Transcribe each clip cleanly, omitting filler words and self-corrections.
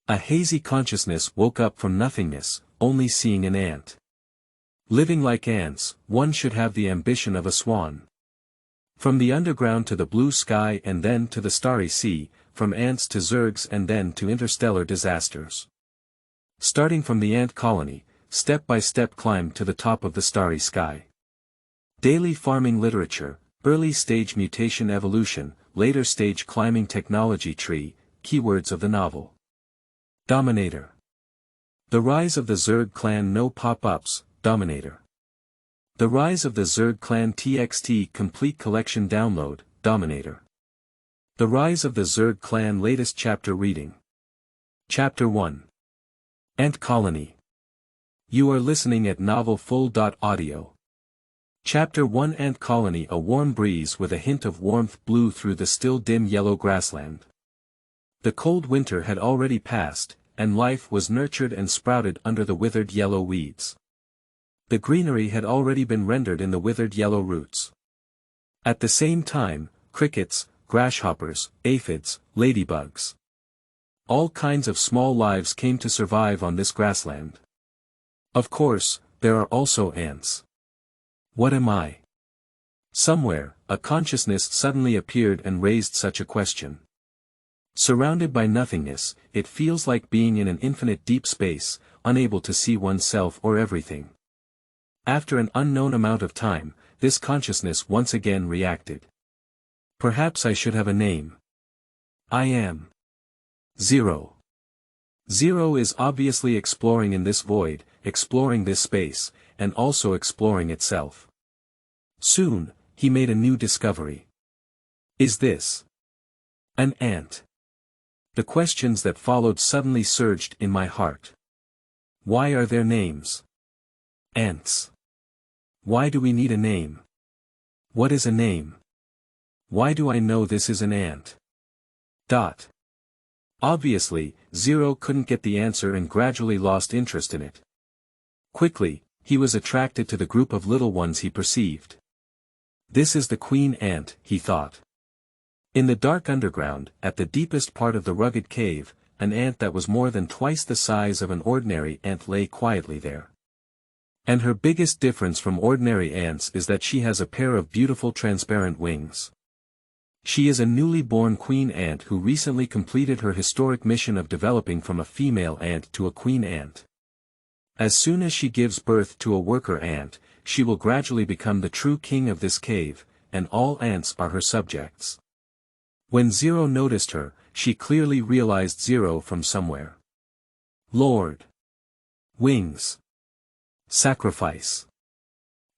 A hazy consciousness woke up from nothingness, only seeing an ant. Living like ants, one should have the ambition of a swan. From the underground to the blue sky and then to the starry sea, from ants to Zergs and then to interstellar disasters. Starting from the ant colony, step by step climb to the top of the starry sky. Daily farming literature, early stage mutation evolution, later stage climbing technology tree, keywords of the novel. Dominator. The rise of the Zerg clan. No pop-ups, Dominator. The rise of the Zerg clan. TXT complete collection download, Dominator. The rise of the Zerg clan. Latest chapter reading. Chapter 1. Ant Colony. You are listening at novelfull.audio. Chapter 1. Ant Colony. A warm breeze with a hint of warmth blew through the still dim yellow grassland. The cold winter had already passed, and life was nurtured and sprouted under the withered yellow weeds. The greenery had already been rendered in the withered yellow roots. At the same time, crickets, grasshoppers, aphids, ladybugs. All kinds of small lives came to survive on this grassland. Of course, there are also ants. What am I? Somewhere, a consciousness suddenly appeared and raised such a question. Surrounded by nothingness, it feels like being in an infinite deep space, unable to see oneself or everything. After an unknown amount of time, this consciousness once again reacted. Perhaps I should have a name. I am Zero. Zero is obviously exploring in this void, exploring this space, and also exploring itself. Soon, he made a new discovery. Is this an ant? The questions that followed suddenly surged in my heart. Why are there names? Ants. Why do we need a name? What is a name? Why do I know this is an ant? Obviously, Zero couldn't get the answer and gradually lost interest in it. Quickly, he was attracted to the group of little ones he perceived. This is the queen ant, he thought. In the dark underground, at the deepest part of the rugged cave, an ant that was more than twice the size of an ordinary ant lay quietly there. And her biggest difference from ordinary ants is that she has a pair of beautiful transparent wings. She is a newly born queen ant who recently completed her historic mission of developing from a female ant to a queen ant. As soon as she gives birth to a worker ant, she will gradually become the true king of this cave, and all ants are her subjects. When Zero noticed her, she clearly realized Zero from somewhere. Lord. Wings. Sacrifice.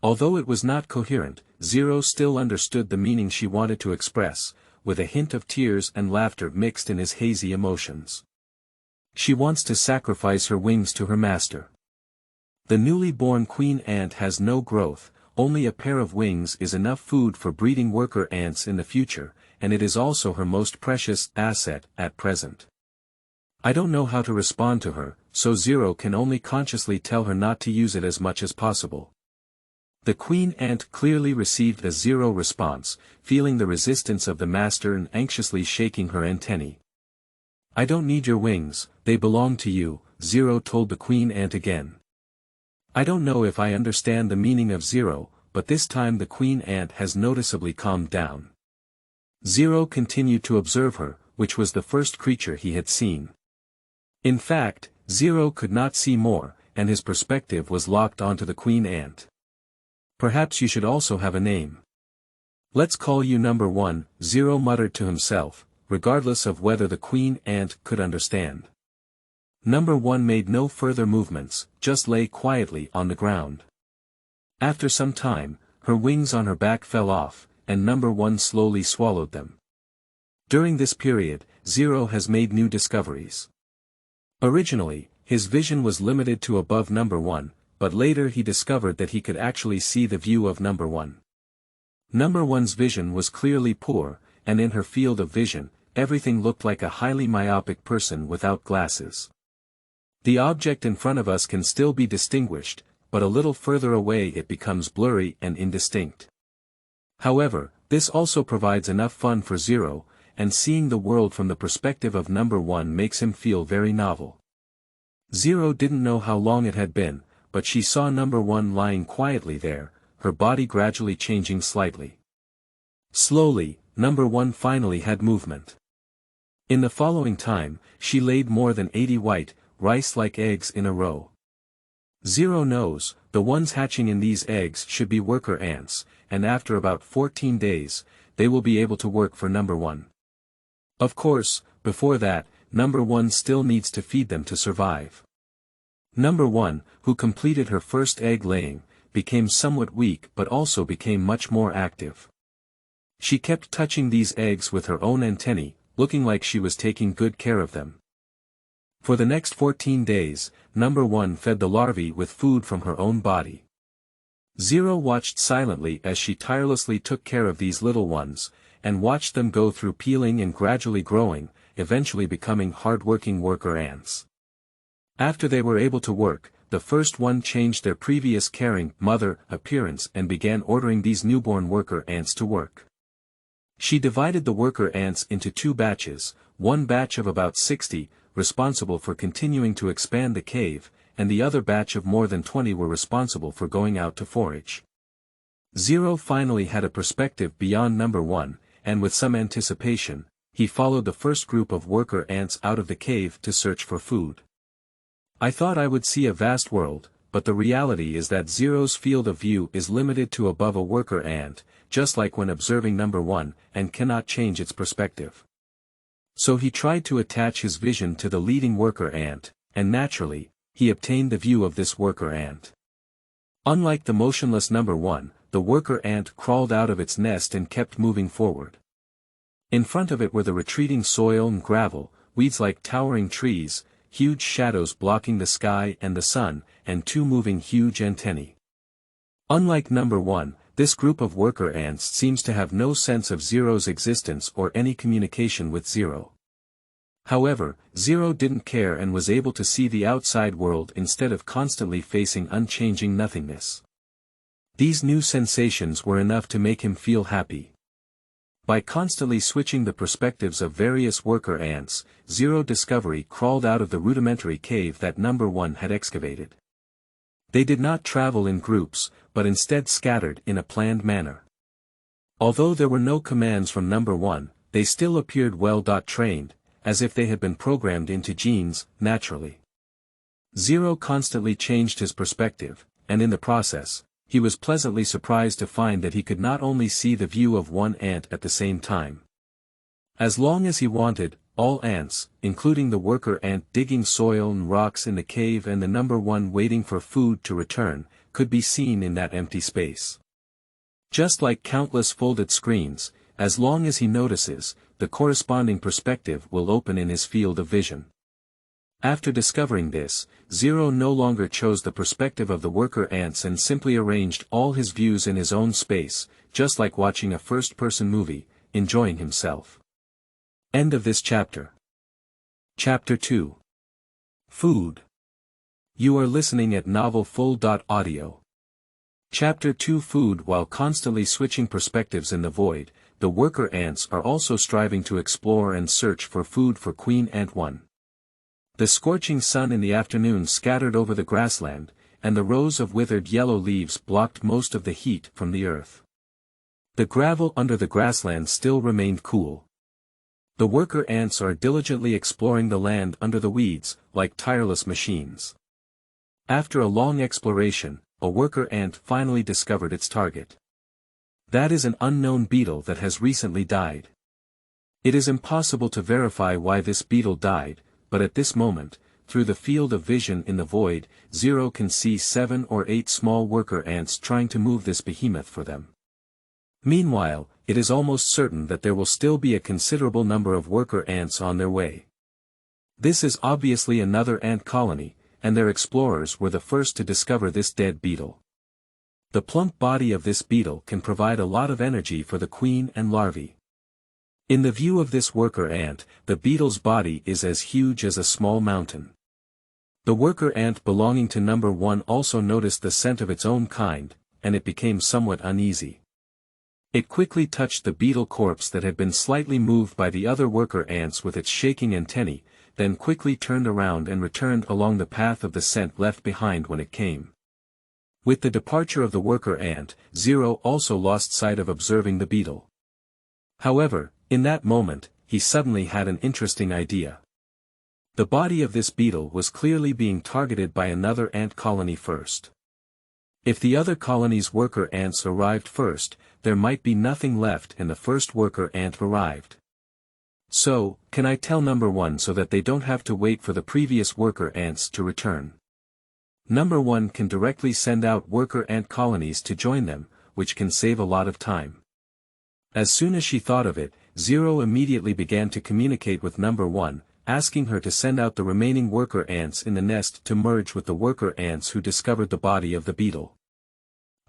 Although it was not coherent, Zero still understood the meaning she wanted to express, with a hint of tears and laughter mixed in his hazy emotions. She wants to sacrifice her wings to her master. The newly born queen ant has no growth, only a pair of wings is enough food for breeding worker ants in the future, and it is also her most precious asset at present. I don't know how to respond to her, so Zero can only consciously tell her not to use it as much as possible. The queen ant clearly received a Zero response, feeling the resistance of the master and anxiously shaking her antennae. I don't need your wings, they belong to you, Zero told the queen ant again. I don't know if I understand the meaning of Zero, but this time the queen ant has noticeably calmed down. Zero continued to observe her, which was the first creature he had seen. In fact, Zero could not see more, and his perspective was locked onto the queen ant. Perhaps you should also have a name. Let's call you number 1, Zero muttered to himself, regardless of whether the queen ant could understand. Number 1 made no further movements, just lay quietly on the ground. After some time, her wings on her back fell off, and number 1 slowly swallowed them. During this period, Zero has made new discoveries. Originally, his vision was limited to above number 1, but later he discovered that he could actually see the view of number 1. Number 1's vision was clearly poor, and in her field of vision, everything looked like a highly myopic person without glasses. The object in front of us can still be distinguished, but a little further away it becomes blurry and indistinct. However, this also provides enough fun for Zero, and seeing the world from the perspective of number 1 makes him feel very novel. Zero didn't know how long it had been, but she saw number 1 lying quietly there, her body gradually changing slightly. Slowly, number 1 finally had movement. In the following time, she laid more than 80 white, rice-like eggs in a row. Zero knows, the ones hatching in these eggs should be worker ants, and after about 14 days, they will be able to work for number 1. Of course, before that, number 1 still needs to feed them to survive. Number 1, who completed her first egg laying, became somewhat weak but also became much more active. She kept touching these eggs with her own antennae, looking like she was taking good care of them. For the next 14 days, number 1 fed the larvae with food from her own body. Zero watched silently as she tirelessly took care of these little ones, and watched them go through peeling and gradually growing, eventually becoming hard-working worker ants. After they were able to work, the first one changed their previous caring mother appearance and began ordering these newborn worker ants to work. She divided the worker ants into 2 batches, one batch of about 60, responsible for continuing to expand the cave, and the other batch of more than 20 were responsible for going out to forage. Zero finally had a perspective beyond number 1, and with some anticipation, he followed the first group of worker ants out of the cave to search for food. I thought I would see a vast world, but the reality is that Zero's field of view is limited to above a worker ant, just like when observing number 1, and cannot change its perspective. So he tried to attach his vision to the leading worker ant, and naturally, he obtained the view of this worker ant. Unlike the motionless number 1, the worker ant crawled out of its nest and kept moving forward. In front of it were the retreating soil and gravel, weeds like towering trees, huge shadows blocking the sky and the sun, and 2 moving huge antennae. Unlike number 1, this group of worker ants seems to have no sense of Zero's existence or any communication with Zero. However, Zero didn't care and was able to see the outside world instead of constantly facing unchanging nothingness. These new sensations were enough to make him feel happy. By constantly switching the perspectives of various worker ants, Zero Discovery crawled out of the rudimentary cave that number 1 had excavated. They did not travel in groups, but instead scattered in a planned manner. Although there were no commands from number 1, they still appeared well trained, as if they had been programmed into genes, naturally. Zero constantly changed his perspective, and in the process, he was pleasantly surprised to find that he could not only see the view of one ant at the same time. As long as he wanted, all ants, including the worker ant digging soil and rocks in the cave and the number 1 waiting for food to return, could be seen in that empty space. Just like countless folded screens, as long as he notices, the corresponding perspective will open in his field of vision. After discovering this, Zero no longer chose the perspective of the worker ants and simply arranged all his views in his own space, just like watching a first-person movie, enjoying himself. End of this chapter. Chapter 2. Food. You are listening at novelfull.audio. Chapter 2. Food. While constantly switching perspectives in the void, the worker ants are also striving to explore and search for food for Queen Ant 1. The scorching sun in the afternoon scattered over the grassland, and the rows of withered yellow leaves blocked most of the heat from the earth. The gravel under the grassland still remained cool. The worker ants are diligently exploring the land under the weeds, like tireless machines. After a long exploration, a worker ant finally discovered its target. That is an unknown beetle that has recently died. It is impossible to verify why this beetle died, but at this moment, through the field of vision in the void, Zero can see 7 or 8 small worker ants trying to move this behemoth for them. Meanwhile, it is almost certain that there will still be a considerable number of worker ants on their way. This is obviously another ant colony, and their explorers were the first to discover this dead beetle. The plump body of this beetle can provide a lot of energy for the queen and larvae. In the view of this worker ant, the beetle's body is as huge as a small mountain. The worker ant belonging to number 1 also noticed the scent of its own kind, and it became somewhat uneasy. It quickly touched the beetle corpse that had been slightly moved by the other worker ants with its shaking antennae, then quickly turned around and returned along the path of the scent left behind when it came. With the departure of the worker ant, Zero also lost sight of observing the beetle. However, in that moment, he suddenly had an interesting idea. The body of this beetle was clearly being targeted by another ant colony first. If the other colony's worker ants arrived first, there might be nothing left and the first worker ant arrived. So, can I tell number 1 so that they don't have to wait for the previous worker ants to return? Number 1 can directly send out worker ant colonies to join them, which can save a lot of time. As soon as she thought of it, Zero immediately began to communicate with number 1, asking her to send out the remaining worker ants in the nest to merge with the worker ants who discovered the body of the beetle.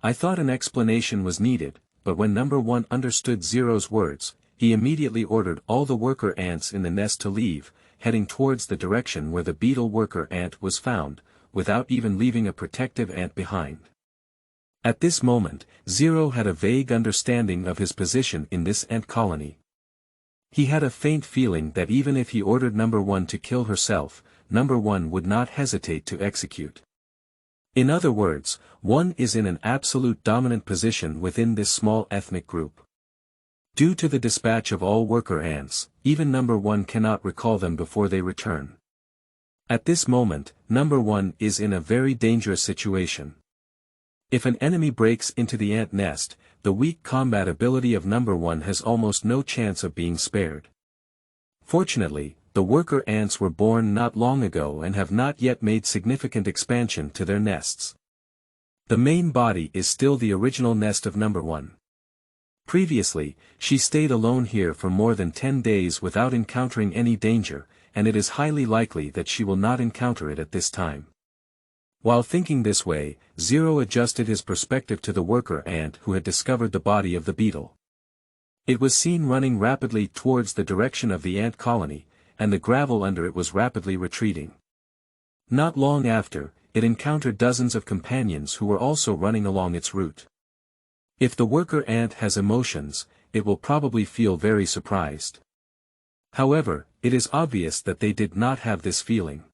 I thought an explanation was needed, but when number 1 understood Zero's words, he immediately ordered all the worker ants in the nest to leave, heading towards the direction where the beetle worker ant was found, without even leaving a protective ant behind. At this moment, Zero had a vague understanding of his position in this ant colony. He had a faint feeling that even if he ordered number 1 to kill herself, number 1 would not hesitate to execute. In other words, 1 is in an absolute dominant position within this small ethnic group. Due to the dispatch of all worker ants, even number 1 cannot recall them before they return. At this moment, number 1 is in a very dangerous situation. If an enemy breaks into the ant nest, the weak combat ability of number 1 has almost no chance of being spared. Fortunately, the worker ants were born not long ago and have not yet made significant expansion to their nests. The main body is still the original nest of number 1. Previously, she stayed alone here for more than 10 days without encountering any danger, and it is highly likely that she will not encounter it at this time. While thinking this way, Zero adjusted his perspective to the worker ant who had discovered the body of the beetle. It was seen running rapidly towards the direction of the ant colony, and the gravel under it was rapidly retreating. Not long after, it encountered dozens of companions who were also running along its route. If the worker ant has emotions, it will probably feel very surprised. However, it is obvious that they did not have this feeling.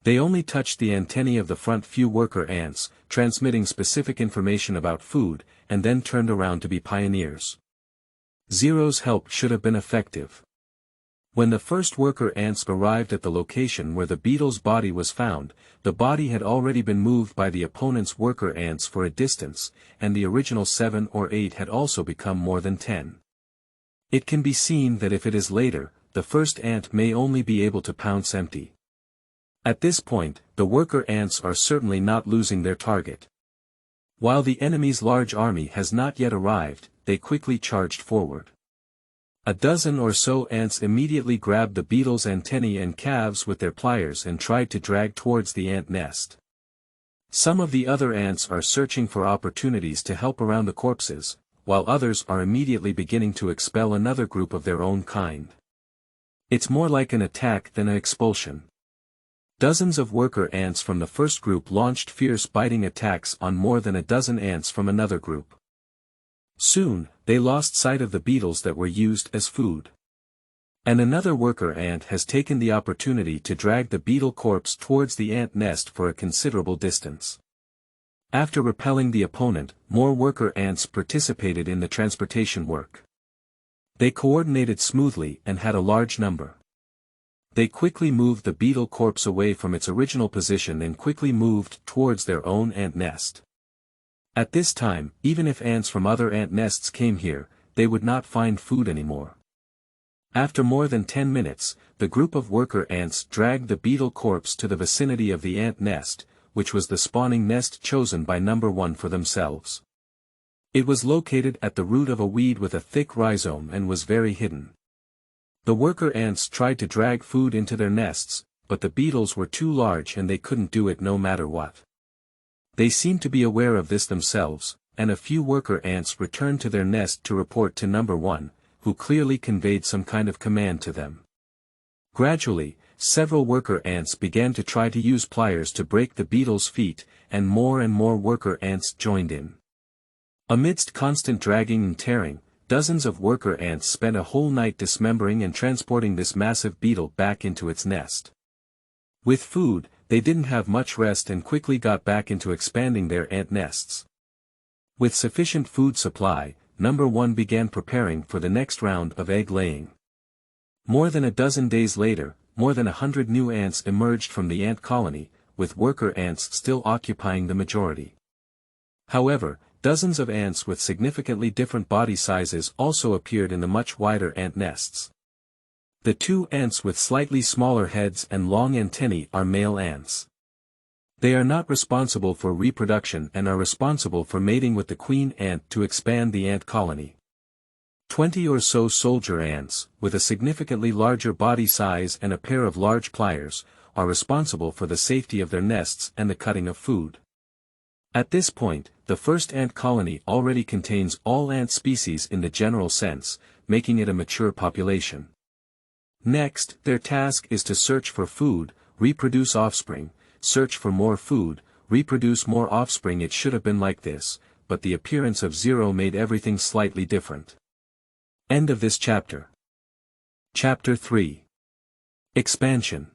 They only touched the antennae of the front few worker ants, transmitting specific information about food, and then turned around to be pioneers. Zero's help should have been effective. When the first worker ants arrived at the location where the beetle's body was found, the body had already been moved by the opponent's worker ants for a distance, and the original 7 or 8 had also become more than 10. It can be seen that if it is later, the first ant may only be able to pounce empty. At this point, the worker ants are certainly not losing their target. While the enemy's large army has not yet arrived, they quickly charged forward. A dozen or so ants immediately grabbed the beetle's antennae and calves with their pliers and tried to drag towards the ant nest. Some of the other ants are searching for opportunities to help around the corpses, while others are immediately beginning to expel another group of their own kind. It's more like an attack than an expulsion. Dozens of worker ants from the first group launched fierce biting attacks on more than a dozen ants from another group. Soon, they lost sight of the beetles that were used as food. And another worker ant has taken the opportunity to drag the beetle corpse towards the ant nest for a considerable distance. After repelling the opponent, more worker ants participated in the transportation work. They coordinated smoothly and had a large number. They quickly moved the beetle corpse away from its original position and quickly moved towards their own ant nest. At this time, even if ants from other ant nests came here, they would not find food anymore. After more than 10 minutes, the group of worker ants dragged the beetle corpse to the vicinity of the ant nest, which was the spawning nest chosen by number 1 for themselves. It was located at the root of a weed with a thick rhizome and was very hidden. The worker ants tried to drag food into their nests, but the beetles were too large and they couldn't do it no matter what. They seemed to be aware of this themselves, and a few worker ants returned to their nest to report to number 1, who clearly conveyed some kind of command to them. Gradually, several worker ants began to try to use pliers to break the beetle's feet, and more worker ants joined in. Amidst constant dragging and tearing, dozens of worker ants spent a whole night dismembering and transporting this massive beetle back into its nest. With food, they didn't have much rest and quickly got back into expanding their ant nests. With sufficient food supply, number 1 began preparing for the next round of egg laying. More than a dozen days later, more than 100 new ants emerged from the ant colony, with worker ants still occupying the majority. However, dozens of ants with significantly different body sizes also appeared in the much wider ant nests. The 2 ants with slightly smaller heads and long antennae are male ants. They are not responsible for reproduction and are responsible for mating with the queen ant to expand the ant colony. 20 or so soldier ants, with a significantly larger body size and a pair of large pliers, are responsible for the safety of their nests and the cutting of food. At this point, the first ant colony already contains all ant species in the general sense, making it a mature population. Next, their task is to search for food, reproduce offspring, search for more food, reproduce more offspring. It should have been like this, but the appearance of Zero made everything slightly different. End of this chapter. Chapter 3. Expansion.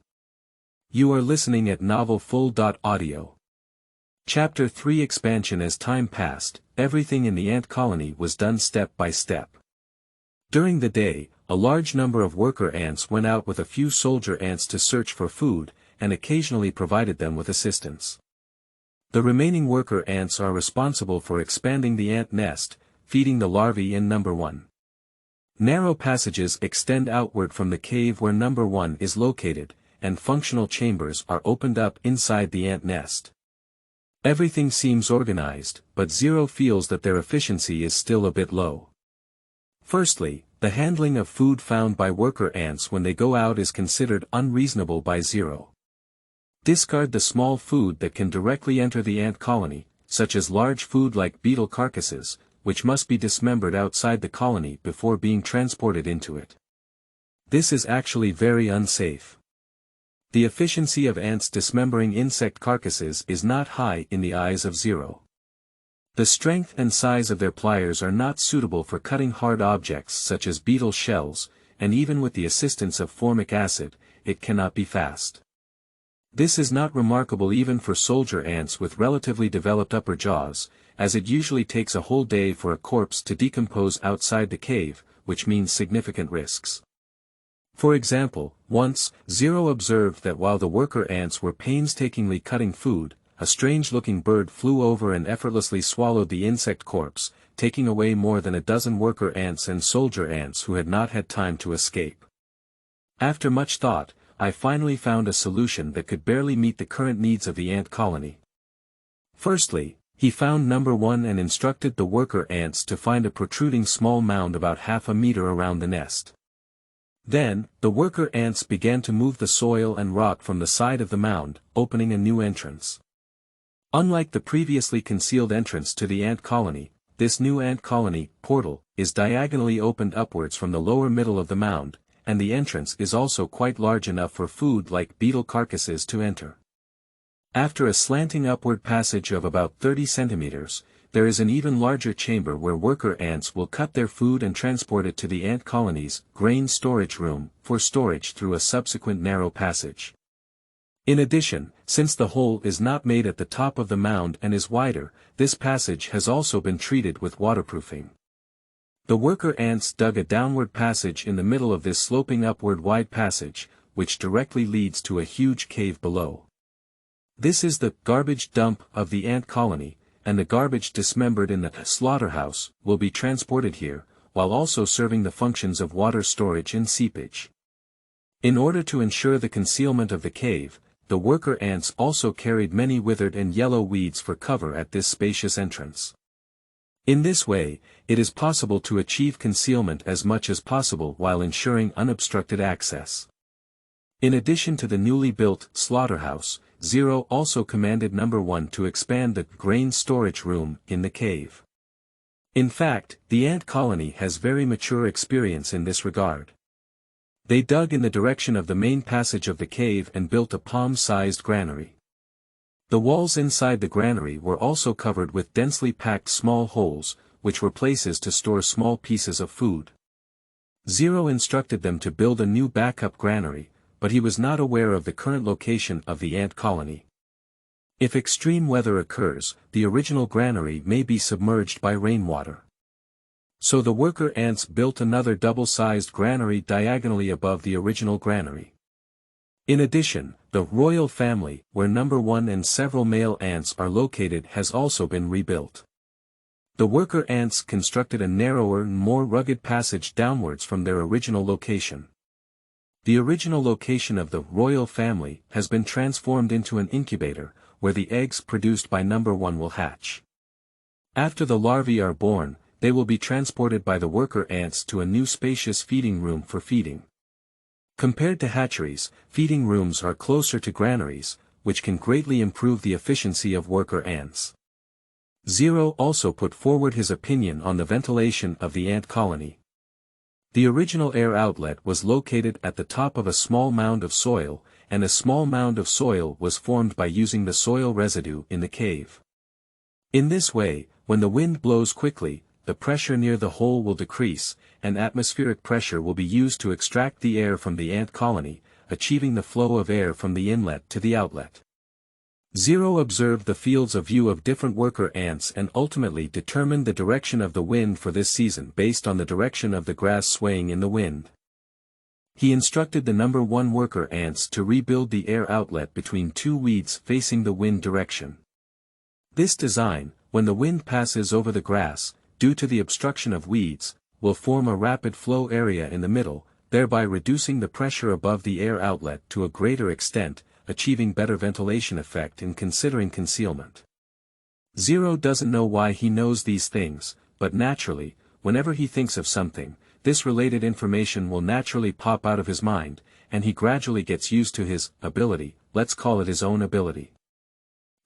You are listening at novelfull.audio. Chapter 3 Expansion. As time passed, everything in the ant colony was done step by step. During the day, a large number of worker ants went out with a few soldier ants to search for food, and occasionally provided them with assistance. The remaining worker ants are responsible for expanding the ant nest, feeding the larvae in number 1. Narrow passages extend outward from the cave where number 1 is located, and functional chambers are opened up inside the ant nest. Everything seems organized, but Zero feels that their efficiency is still a bit low. Firstly, the handling of food found by worker ants when they go out is considered unreasonable by Zero. Discard the small food that can directly enter the ant colony, such as large food like beetle carcasses, which must be dismembered outside the colony before being transported into it. This is actually very unsafe. The efficiency of ants dismembering insect carcasses is not high in the eyes of Zero. The strength and size of their pliers are not suitable for cutting hard objects such as beetle shells, and even with the assistance of formic acid, it cannot be fast. This is not remarkable even for soldier ants with relatively developed upper jaws, as it usually takes a whole day for a corpse to decompose outside the cave, which means significant risks. For example, once, Zero observed that while the worker ants were painstakingly cutting food, a strange-looking bird flew over and effortlessly swallowed the insect corpse, taking away more than a dozen worker ants and soldier ants who had not had time to escape. After much thought, I finally found a solution that could barely meet the current needs of the ant colony. Firstly, he found number 1 and instructed the worker ants to find a protruding small mound about half a meter around the nest. Then, the worker ants began to move the soil and rock from the side of the mound, opening a new entrance. Unlike the previously concealed entrance to the ant colony, this new ant colony portal is diagonally opened upwards from the lower middle of the mound, and the entrance is also quite large enough for food like beetle carcasses to enter. After a slanting upward passage of about 30 centimeters, there is an even larger chamber where worker ants will cut their food and transport it to the ant colony's grain storage room for storage through a subsequent narrow passage. In addition, since the hole is not made at the top of the mound and is wider, this passage has also been treated with waterproofing. The worker ants dug a downward passage in the middle of this sloping upward wide passage, which directly leads to a huge cave below. This is the garbage dump of the ant colony, and the garbage dismembered in the slaughterhouse will be transported here, while also serving the functions of water storage and seepage. In order to ensure the concealment of the cave, the worker ants also carried many withered and yellow weeds for cover at this spacious entrance. In this way, it is possible to achieve concealment as much as possible while ensuring unobstructed access. In addition to the newly built slaughterhouse, Zero also commanded number 1 to expand the grain storage room in the cave. In fact, the ant colony has very mature experience in this regard. They dug in the direction of the main passage of the cave and built a palm-sized granary. The walls inside the granary were also covered with densely packed small holes, which were places to store small pieces of food. Zero instructed them to build a new backup granary, but he was not aware of the current location of the ant colony. If extreme weather occurs, the original granary may be submerged by rainwater. So the worker ants built another double-sized granary diagonally above the original granary. In addition, the royal family, where number 1 and several male ants are located, has also been rebuilt. The worker ants constructed a narrower and more rugged passage downwards from their original location. The original location of the royal family has been transformed into an incubator, where the eggs produced by number 1 will hatch. After the larvae are born, they will be transported by the worker ants to a new spacious feeding room for feeding. Compared to hatcheries, feeding rooms are closer to granaries, which can greatly improve the efficiency of worker ants. Zero also put forward his opinion on the ventilation of the ant colony. The original air outlet was located at the top of a small mound of soil, and a small mound of soil was formed by using the soil residue in the cave. In this way, when the wind blows quickly, the pressure near the hole will decrease, and atmospheric pressure will be used to extract the air from the ant colony, achieving the flow of air from the inlet to the outlet. Zero observed the fields of view of different worker ants and ultimately determined the direction of the wind for this season based on the direction of the grass swaying in the wind. He instructed the number 1 worker ants to rebuild the air outlet between 2 weeds facing the wind direction. This design, when the wind passes over the grass, due to the obstruction of weeds, will form a rapid flow area in the middle, thereby reducing the pressure above the air outlet to a greater extent, achieving better ventilation effect in considering concealment. Zero doesn't know why he knows these things, but naturally, whenever he thinks of something, this related information will naturally pop out of his mind, and he gradually gets used to his ability, let's call it his own ability.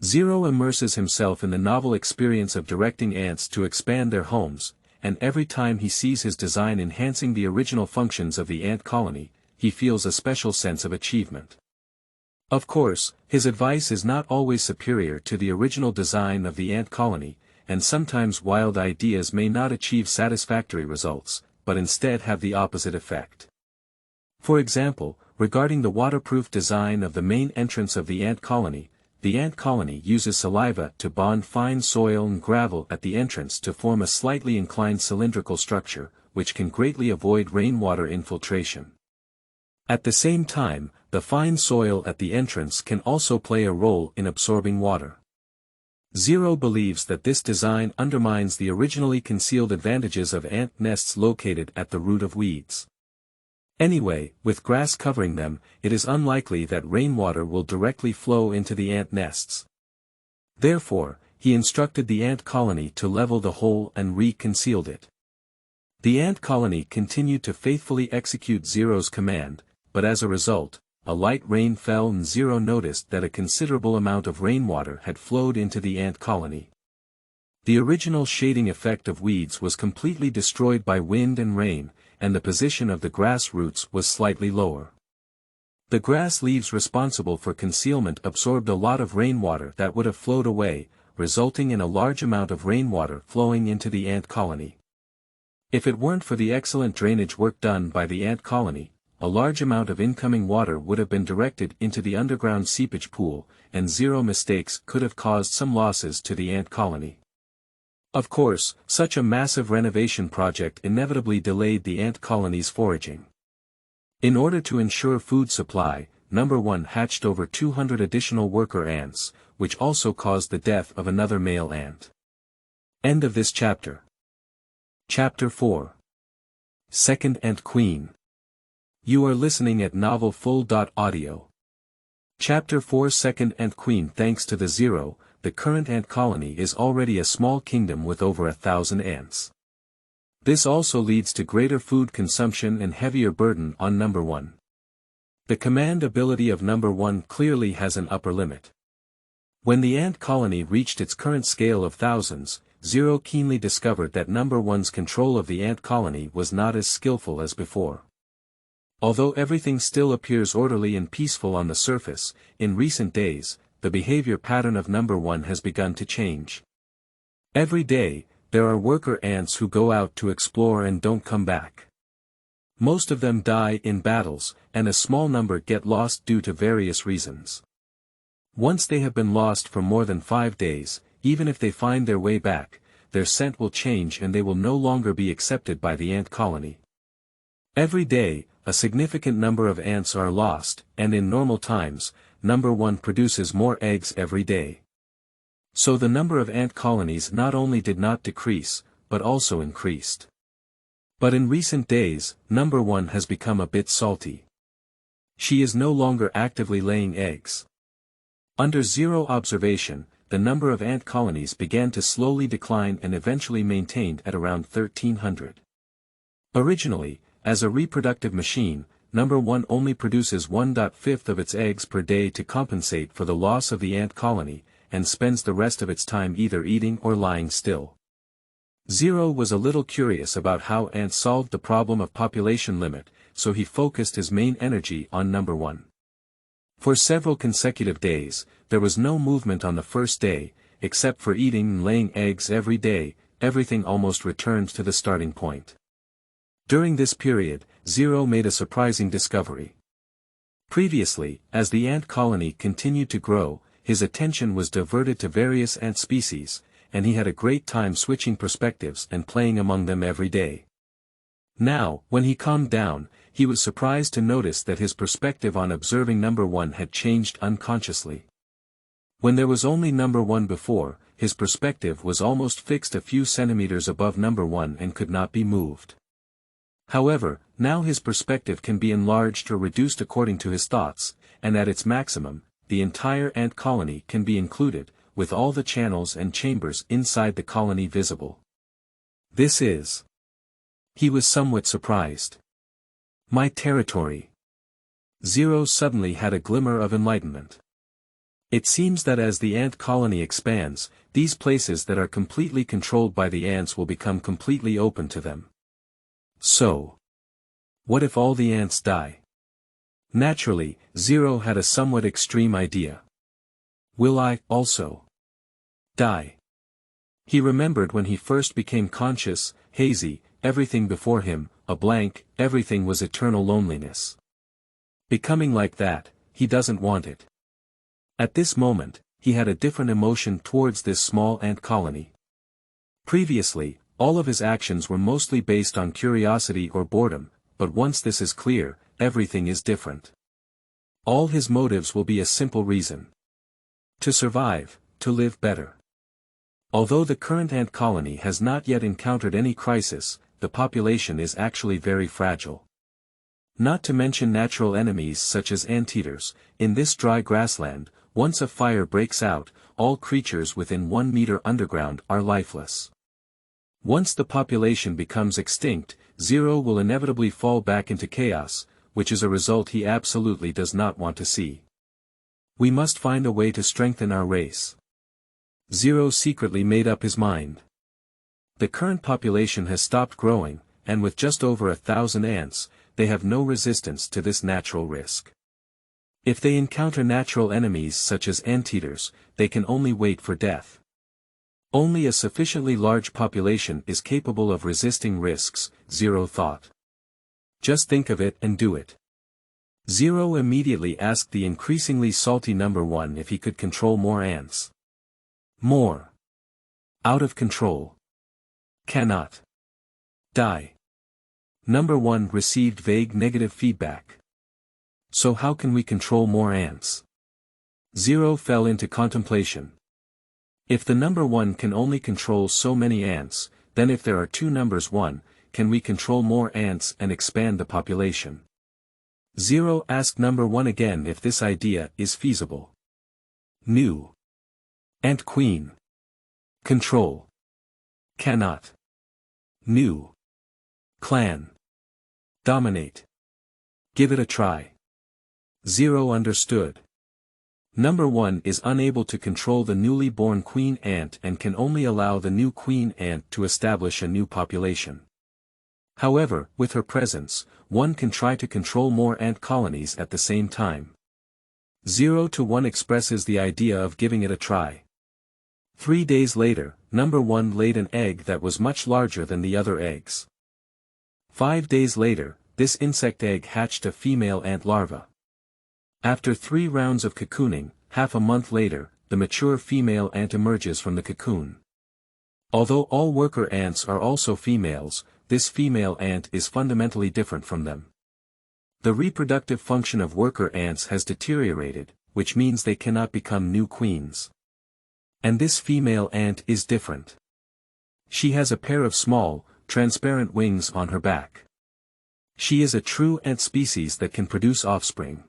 Zero immerses himself in the novel experience of directing ants to expand their homes, and every time he sees his design enhancing the original functions of the ant colony, he feels a special sense of achievement. Of course, his advice is not always superior to the original design of the ant colony, and sometimes wild ideas may not achieve satisfactory results, but instead have the opposite effect. For example, regarding the waterproof design of the main entrance of the ant colony uses saliva to bond fine soil and gravel at the entrance to form a slightly inclined cylindrical structure, which can greatly avoid rainwater infiltration. At the same time, the fine soil at the entrance can also play a role in absorbing water. Zero believes that this design undermines the originally concealed advantages of ant nests located at the root of weeds. Anyway, with grass covering them, it is unlikely that rainwater will directly flow into the ant nests. Therefore, he instructed the ant colony to level the hole and re-concealed it. The ant colony continued to faithfully execute Zero's command, but as a result, a light rain fell and Zero noticed that a considerable amount of rainwater had flowed into the ant colony. The original shading effect of weeds was completely destroyed by wind and rain, and the position of the grass roots was slightly lower. The grass leaves responsible for concealment absorbed a lot of rainwater that would have flowed away, resulting in a large amount of rainwater flowing into the ant colony. If it weren't for the excellent drainage work done by the ant colony, a large amount of incoming water would have been directed into the underground seepage pool, and Zero mistakes could have caused some losses to the ant colony. Of course, such a massive renovation project inevitably delayed the ant colony's foraging. In order to ensure food supply, number 1 hatched over 200 additional worker ants, which also caused the death of another male ant. End of this chapter. Chapter 4. Second Ant Queen. You are listening at novelfull.audio. Chapter 4 Second Ant Queen. Thanks to the Zero, the current ant colony is already a small kingdom with over 1,000 ants. This also leads to greater food consumption and heavier burden on number 1. The command ability of number 1 clearly has an upper limit. When the ant colony reached its current scale of thousands, Zero keenly discovered that number 1's control of the ant colony was not as skillful as before. Although everything still appears orderly and peaceful on the surface, in recent days, the behavior pattern of number 1 has begun to change. Every day, there are worker ants who go out to explore and don't come back. Most of them die in battles, and a small number get lost due to various reasons. Once they have been lost for more than 5 days, even if they find their way back, their scent will change and they will no longer be accepted by the ant colony. Every day, a significant number of ants are lost, and in normal times, number 1 produces more eggs every day. So the number of ant colonies not only did not decrease, but also increased. But in recent days, number 1 has become a bit salty. She is no longer actively laying eggs. Under zero observation, the number of ant colonies began to slowly decline and eventually maintained at around 1,300. Originally, as a reproductive machine, number 1 only produces 1/5 of its eggs per day to compensate for the loss of the ant colony, and spends the rest of its time either eating or lying still. Zero was a little curious about how ants solved the problem of population limit, so he focused his main energy on number 1. For several consecutive days, there was no movement on the first day, except for eating and laying eggs every day. Everything almost returned to the starting point. During this period, Zero made a surprising discovery. Previously, as the ant colony continued to grow, his attention was diverted to various ant species, and he had a great time switching perspectives and playing among them every day. Now, when he calmed down, he was surprised to notice that his perspective on observing number 1 had changed unconsciously. When there was only number 1 before, his perspective was almost fixed a few centimeters above number 1 and could not be moved. However, now his perspective can be enlarged or reduced according to his thoughts, and at its maximum, the entire ant colony can be included, with all the channels and chambers inside the colony visible. This is. He was somewhat surprised. My territory. Zero suddenly had a glimmer of enlightenment. It seems that as the ant colony expands, these places that are completely controlled by the ants will become completely open to them. So, what if all the ants die? Naturally, Zero had a somewhat extreme idea. Will I, also, die? He remembered when he first became conscious, hazy, everything before him, a blank, everything was eternal loneliness. Becoming like that, he doesn't want it. At this moment, he had a different emotion towards this small ant colony. Previously, all of his actions were mostly based on curiosity or boredom, but once this is clear, everything is different. All his motives will be a simple reason. To survive, to live better. Although the current ant colony has not yet encountered any crisis, the population is actually very fragile. Not to mention natural enemies such as anteaters. In this dry grassland, once a fire breaks out, all creatures within 1 meter underground are lifeless. Once the population becomes extinct, Zero will inevitably fall back into chaos, which is a result he absolutely does not want to see. We must find a way to strengthen our race. Zero secretly made up his mind. The current population has stopped growing, and with just over 1,000 ants, they have no resistance to this natural risk. If they encounter natural enemies such as anteaters, they can only wait for death. Only a sufficiently large population is capable of resisting risks, Zero thought. Just think of it and do it. Zero immediately asked the increasingly salty number 1 if he could control more ants. More. Out of control. Cannot. Die. Number 1 received vague negative feedback. So how can we control more ants? Zero fell into contemplation. If the number 1 can only control so many ants, then if there are 2 numbers 1, can we control more ants and expand the population? Zero asked number 1 again if this idea is feasible. New. Ant Queen. Control. Cannot. New. Clan. Dominate. Give it a try. Zero understood. Number 1 is unable to control the newly born queen ant and can only allow the new queen ant to establish a new population. However, with her presence, 1 can try to control more ant colonies at the same time. 0 to 1 expresses the idea of giving it a try. 3 days later, number 1 laid an egg that was much larger than the other eggs. 5 days later, this insect egg hatched a female ant larva. After 3 rounds of cocooning, half a month later, the mature female ant emerges from the cocoon. Although all worker ants are also females, this female ant is fundamentally different from them. The reproductive function of worker ants has deteriorated, which means they cannot become new queens. And this female ant is different. She has a pair of small, transparent wings on her back. She is a true ant species that can produce offspring.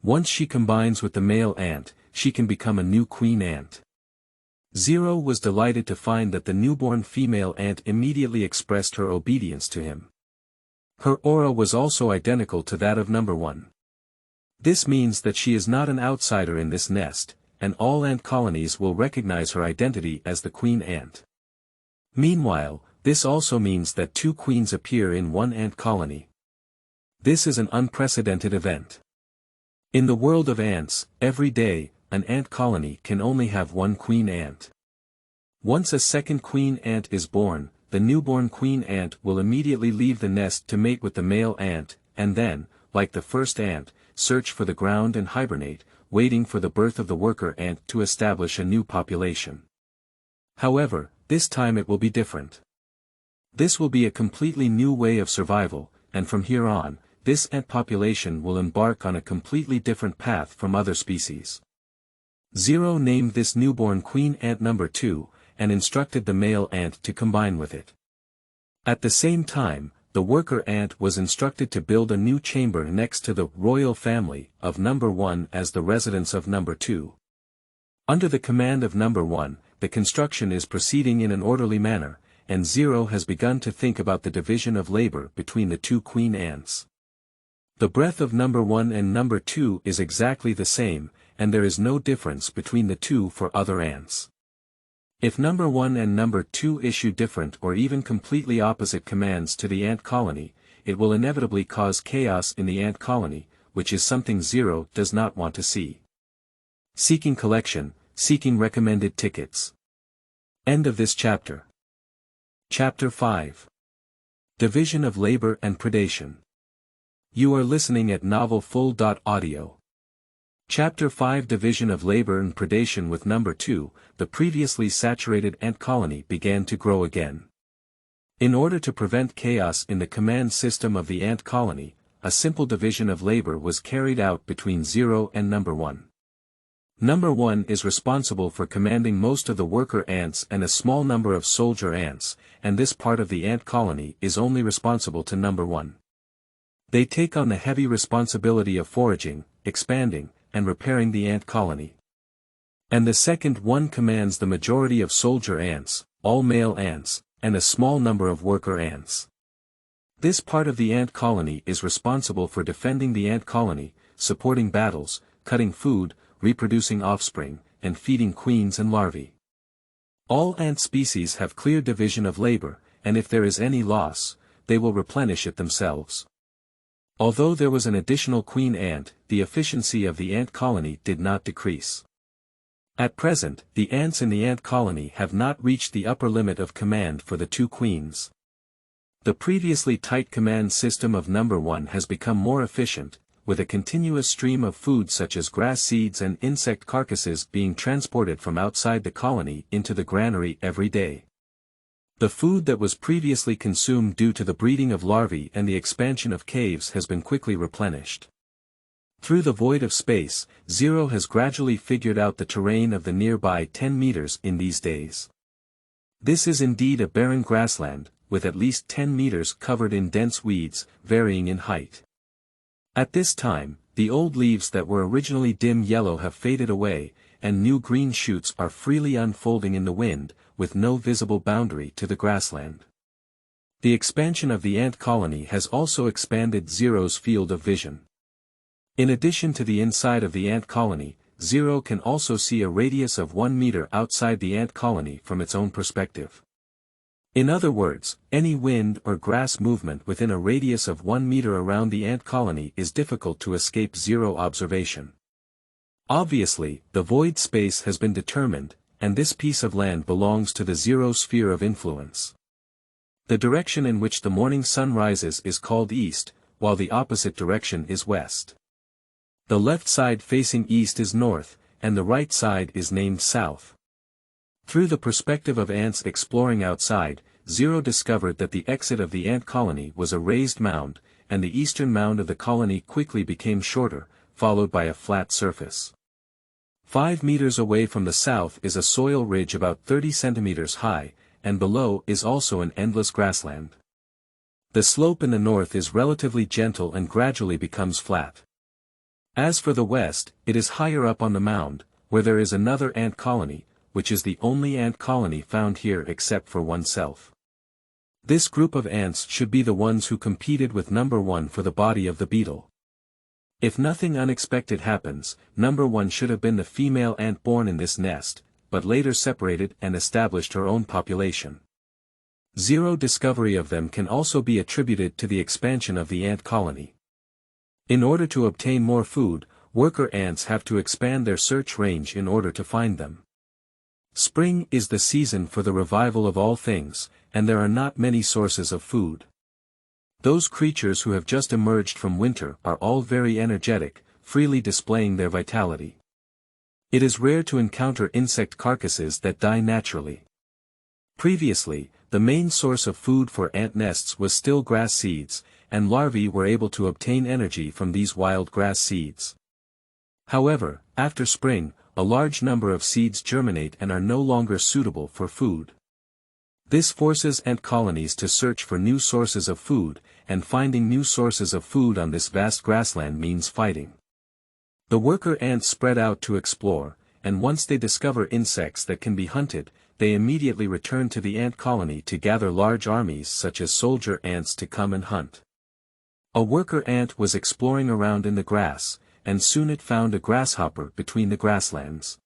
Once she combines with the male ant, she can become a new queen ant. Zero was delighted to find that the newborn female ant immediately expressed her obedience to him. Her aura was also identical to that of number 1. This means that she is not an outsider in this nest, and all ant colonies will recognize her identity as the queen ant. Meanwhile, this also means that 2 queens appear in one ant colony. This is an unprecedented event. In the world of ants, every day, an ant colony can only have 1 queen ant. Once a second queen ant is born, the newborn queen ant will immediately leave the nest to mate with the male ant, and then, like the first ant, search for the ground and hibernate, waiting for the birth of the worker ant to establish a new population. However, this time it will be different. This will be a completely new way of survival, and from here on, this ant population will embark on a completely different path from other species. Zero named this newborn queen ant number 2, and instructed the male ant to combine with it. At the same time, the worker ant was instructed to build a new chamber next to the royal family of number 1 as the residence of number 2. Under the command of number 1, the construction is proceeding in an orderly manner, and Zero has begun to think about the division of labor between the 2 queen ants. The breath of number 1 and number 2 is exactly the same, and there is no difference between the 2 for other ants. If number 1 and number 2 issue different or even completely opposite commands to the ant colony, it will inevitably cause chaos in the ant colony, which is something Zero does not want to see. Seeking collection, seeking recommended tickets. End of this chapter. Chapter 5. Division of Labor and Predation. You are listening at novelfull.audio. Chapter 5 Division of Labor and Predation. With number 2, the previously saturated ant colony began to grow again. In order to prevent chaos in the command system of the ant colony, a simple division of labor was carried out between Zero and number 1. Number 1 is responsible for commanding most of the worker ants and a small number of soldier ants, and this part of the ant colony is only responsible to number 1. They take on the heavy responsibility of foraging, expanding, and repairing the ant colony. And the second one commands the majority of soldier ants, all male ants, and a small number of worker ants. This part of the ant colony is responsible for defending the ant colony, supporting battles, cutting food, reproducing offspring, and feeding queens and larvae. All ant species have clear division of labor, and if there is any loss, they will replenish it themselves. Although there was an additional queen ant, the efficiency of the ant colony did not decrease. At present, the ants in the ant colony have not reached the upper limit of command for the 2 queens. The previously tight command system of number 1 has become more efficient, with a continuous stream of food such as grass seeds and insect carcasses being transported from outside the colony into the granary every day. The food that was previously consumed due to the breeding of larvae and the expansion of caves has been quickly replenished. Through the void of space, Zero has gradually figured out the terrain of the nearby 10 meters in these days. This is indeed a barren grassland, with at least 10 meters covered in dense weeds, varying in height. At this time, the old leaves that were originally dim yellow have faded away, and new green shoots are freely unfolding in the wind, with no visible boundary to the grassland. The expansion of the ant colony has also expanded Zero's field of vision. In addition to the inside of the ant colony, Zero can also see a radius of 1 meter outside the ant colony from its own perspective. In other words, any wind or grass movement within a radius of 1 meter around the ant colony is difficult to escape Zero observation. Obviously, the void space has been determined, and this piece of land belongs to the zero sphere of influence. The direction in which the morning sun rises is called east, while the opposite direction is west. The left side facing east is north, and the right side is named south. Through the perspective of ants exploring outside, Zero discovered that the exit of the ant colony was a raised mound, and the eastern mound of the colony quickly became shorter, followed by a flat surface. 5 meters away from the south is a soil ridge about 30 centimeters high, and below is also an endless grassland. The slope in the north is relatively gentle and gradually becomes flat. As for the west, it is higher up on the mound, where there is another ant colony, which is the only ant colony found here except for oneself. This group of ants should be the ones who competed with number 1 for the body of the beetle. If nothing unexpected happens, number 1 should have been the female ant born in this nest, but later separated and established her own population. Zero discovery of them can also be attributed to the expansion of the ant colony. In order to obtain more food, worker ants have to expand their search range in order to find them. Spring is the season for the revival of all things, and there are not many sources of food. Those creatures who have just emerged from winter are all very energetic, freely displaying their vitality. It is rare to encounter insect carcasses that die naturally. Previously, the main source of food for ant nests was still grass seeds, and larvae were able to obtain energy from these wild grass seeds. However, after spring, a large number of seeds germinate and are no longer suitable for food. This forces ant colonies to search for new sources of food, and finding new sources of food on this vast grassland means fighting. The worker ants spread out to explore, and once they discover insects that can be hunted, they immediately return to the ant colony to gather large armies such as soldier ants to come and hunt. A worker ant was exploring around in the grass, and soon it found a grasshopper between the grasslands.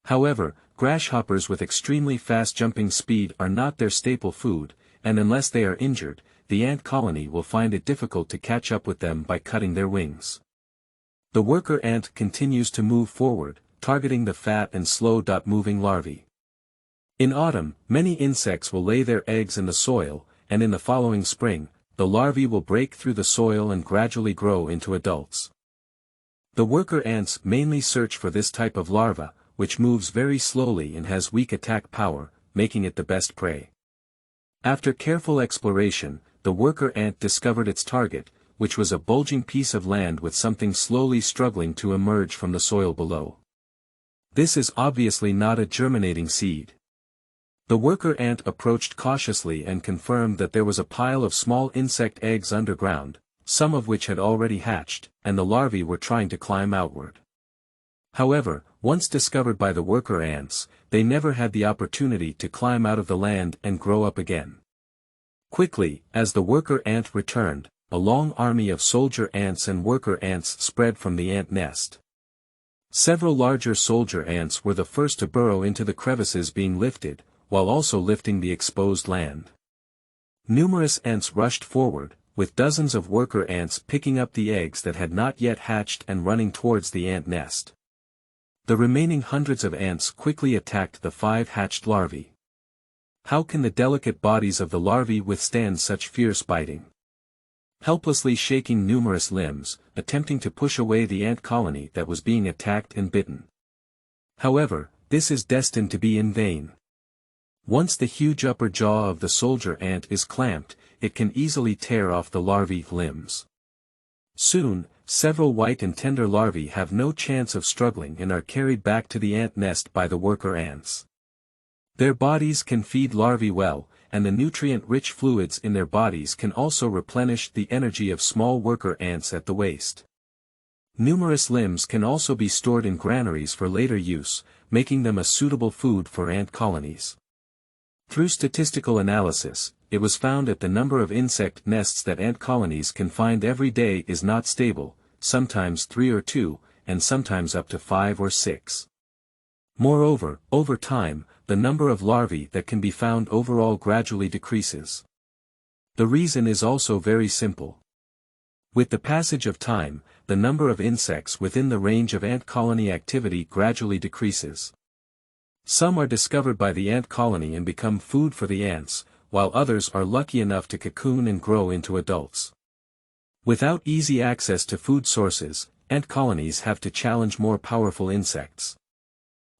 However, grasshoppers with extremely fast jumping speed are not their staple food, and unless they are injured, the ant colony will find it difficult to catch up with them by cutting their wings. The worker ant continues to move forward, targeting the fat and slow-moving larvae. In autumn, many insects will lay their eggs in the soil, and in the following spring, the larvae will break through the soil and gradually grow into adults. The worker ants mainly search for this type of larva, which moves very slowly and has weak attack power, making it the best prey. After careful exploration, the worker ant discovered its target, which was a bulging piece of land with something slowly struggling to emerge from the soil below. This is obviously not a germinating seed. The worker ant approached cautiously and confirmed that there was a pile of small insect eggs underground, some of which had already hatched, and the larvae were trying to climb outward. However, once discovered by the worker ants, they never had the opportunity to climb out of the land and grow up again. Quickly, as the worker ant returned, a long army of soldier ants and worker ants spread from the ant nest. Several larger soldier ants were the first to burrow into the crevices being lifted, while also lifting the exposed land. Numerous ants rushed forward, with dozens of worker ants picking up the eggs that had not yet hatched and running towards the ant nest. The remaining hundreds of ants quickly attacked the 5 hatched larvae. How can the delicate bodies of the larvae withstand such fierce biting? Helplessly shaking numerous limbs, attempting to push away the ant colony that was being attacked and bitten. However, this is destined to be in vain. Once the huge upper jaw of the soldier ant is clamped, it can easily tear off the larvae limbs. Soon, several white and tender larvae have no chance of struggling and are carried back to the ant nest by the worker ants. Their bodies can feed larvae well, and the nutrient-rich fluids in their bodies can also replenish the energy of small worker ants at the waist. Numerous limbs can also be stored in granaries for later use, making them a suitable food for ant colonies. Through statistical analysis, it was found that the number of insect nests that ant colonies can find every day is not stable, sometimes 3 or 2, and sometimes up to 5 or 6. Moreover, over time, the number of larvae that can be found overall gradually decreases. The reason is also very simple. With the passage of time, the number of insects within the range of ant colony activity gradually decreases. Some are discovered by the ant colony and become food for the ants, while others are lucky enough to cocoon and grow into adults. Without easy access to food sources, ant colonies have to challenge more powerful insects.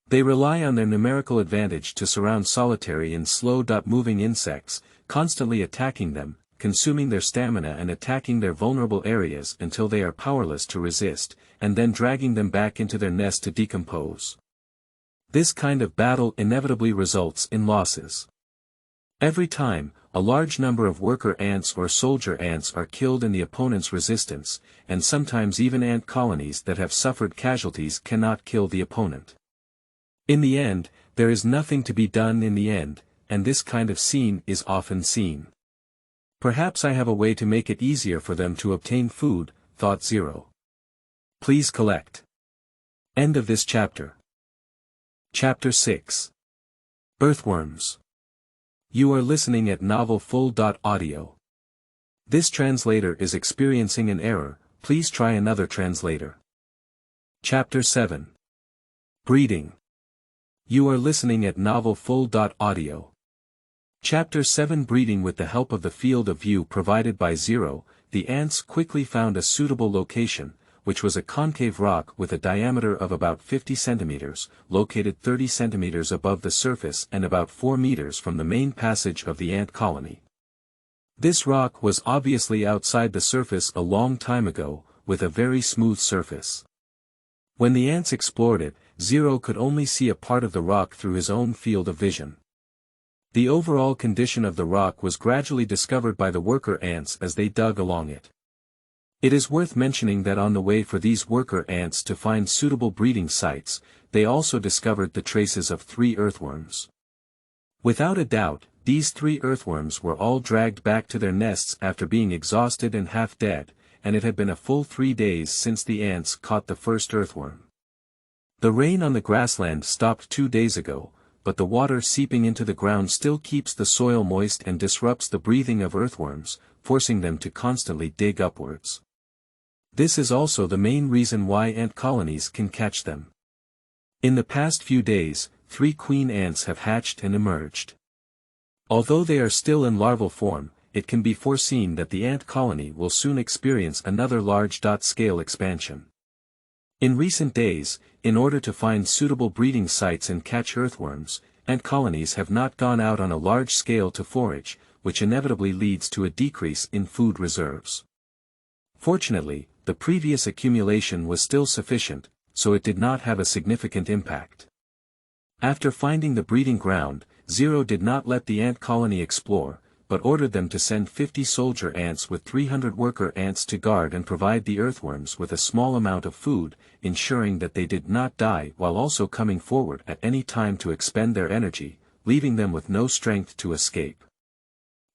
They rely on their numerical advantage to surround solitary and slow-moving insects, constantly attacking them, consuming their stamina and attacking their vulnerable areas until they are powerless to resist, and then dragging them back into their nest to decompose. This kind of battle inevitably results in losses. Every time, a large number of worker ants or soldier ants are killed in the opponent's resistance, and sometimes even ant colonies that have suffered casualties cannot kill the opponent. In the end, there is nothing to be done in the end, and this kind of scene is often seen. Perhaps I have a way to make it easier for them to obtain food, thought Zero. Please collect. End of this chapter. Chapter 6. Earthworms. You are listening at novelfull.audio. This translator is experiencing an error, please try another translator. Chapter 7. Breeding. You are listening at novelfull.audio. Chapter 7 Breeding. With the help of the field of view provided by Zero, the ants quickly found a suitable location, which was a concave rock with a diameter of about 50 centimeters, located 30 centimeters above the surface and about 4 meters from the main passage of the ant colony. This rock was obviously outside the surface a long time ago, with a very smooth surface. When the ants explored it, Zero could only see a part of the rock through his own field of vision. The overall condition of the rock was gradually discovered by the worker ants as they dug along it. It is worth mentioning that on the way for these worker ants to find suitable breeding sites, they also discovered the traces of 3 earthworms. Without a doubt, these 3 earthworms were all dragged back to their nests after being exhausted and half dead, and it had been a full 3 days since the ants caught the first earthworm. The rain on the grassland stopped 2 days ago, but the water seeping into the ground still keeps the soil moist and disrupts the breathing of earthworms, forcing them to constantly dig upwards. This is also the main reason why ant colonies can catch them. In the past few days, 3 queen ants have hatched and emerged. Although they are still in larval form, it can be foreseen that the ant colony will soon experience another large-scale expansion. In recent days, in order to find suitable breeding sites and catch earthworms, ant colonies have not gone out on a large scale to forage, which inevitably leads to a decrease in food reserves. Fortunately, the previous accumulation was still sufficient, so it did not have a significant impact. After finding the breeding ground, Zero did not let the ant colony explore, but ordered them to send 50 soldier ants with 300 worker ants to guard and provide the earthworms with a small amount of food, ensuring that they did not die while also coming forward at any time to expend their energy, leaving them with no strength to escape.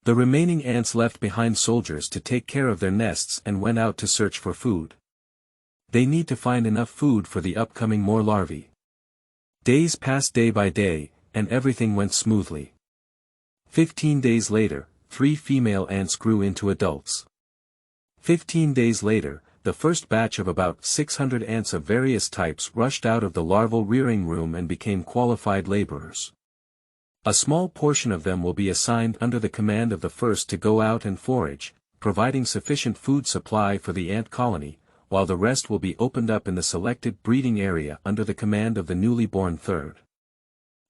The remaining ants left behind soldiers to take care of their nests and went out to search for food. They need to find enough food for the upcoming more larvae. Days passed day by day, and everything went smoothly. 15 days later, 3 female ants grew into adults. 15 days later, the first batch of about 600 ants of various types rushed out of the larval rearing room and became qualified laborers. A small portion of them will be assigned under the command of the first to go out and forage, providing sufficient food supply for the ant colony, while the rest will be opened up in the selected breeding area under the command of the newly born third.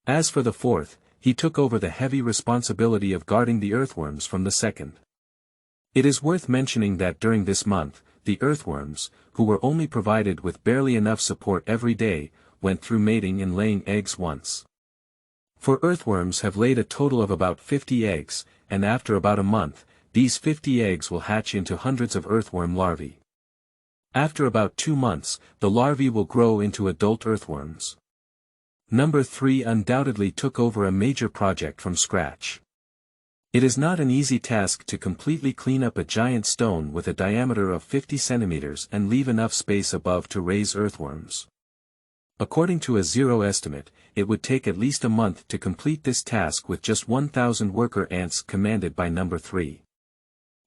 As for the fourth, he took over the heavy responsibility of guarding the earthworms from the second. It is worth mentioning that during this month, the earthworms, who were only provided with barely enough support every day, went through mating and laying eggs once. For earthworms have laid a total of about 50 eggs, and after about a month, these 50 eggs will hatch into hundreds of earthworm larvae. After about 2 months, the larvae will grow into adult earthworms. Number 3 undoubtedly took over a major project from scratch. It is not an easy task to completely clean up a giant stone with a diameter of 50 centimeters and leave enough space above to raise earthworms. According to a Zero estimate, it would take at least a month to complete this task with just 1,000 worker ants commanded by Number 3.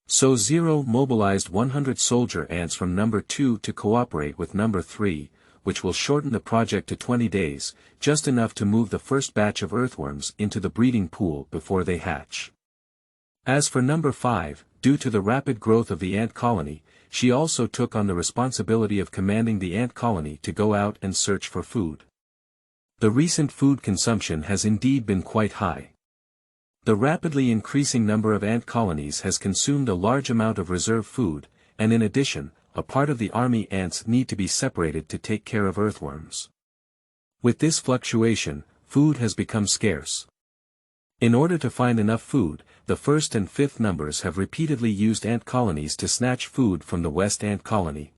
So Zero mobilized 100 soldier ants from Number 2 to cooperate with Number 3, which will shorten the project to 20 days, just enough to move the first batch of earthworms into the breeding pool before they hatch. As for number 5, due to the rapid growth of the ant colony, she also took on the responsibility of commanding the ant colony to go out and search for food. The recent food consumption has indeed been quite high. The rapidly increasing number of ant colonies has consumed a large amount of reserve food, and in addition, a part of the army ants need to be separated to take care of earthworms. With this fluctuation, food has become scarce. In order to find enough food, the first and fifth numbers have repeatedly used ant colonies to snatch food from the west ant colony.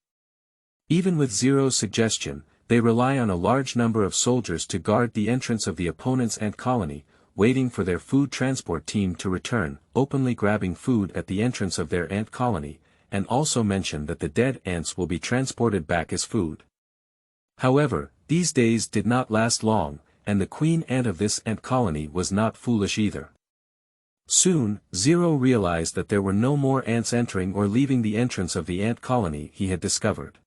Even with Zero's suggestion, they rely on a large number of soldiers to guard the entrance of the opponent's ant colony, waiting for their food transport team to return, openly grabbing food at the entrance of their ant colony, and also mention that the dead ants will be transported back as food. However, these days did not last long, and the queen ant of this ant colony was not foolish either. Soon, Zero realized that there were no more ants entering or leaving the entrance of the ant colony he had discovered.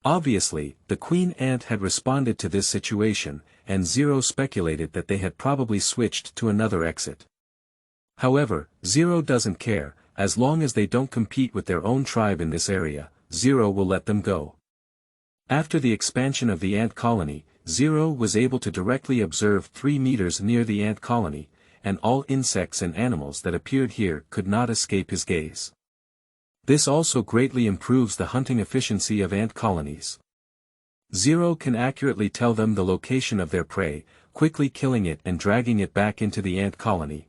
Obviously, the queen ant had responded to this situation, and Zero speculated that they had probably switched to another exit. However, Zero doesn't care. As long as they don't compete with their own tribe in this area, Zero will let them go. After the expansion of the ant colony, Zero was able to directly observe 3 meters near the ant colony, and all insects and animals that appeared here could not escape his gaze. This also greatly improves the hunting efficiency of ant colonies. Zero can accurately tell them the location of their prey, quickly killing it and dragging it back into the ant colony.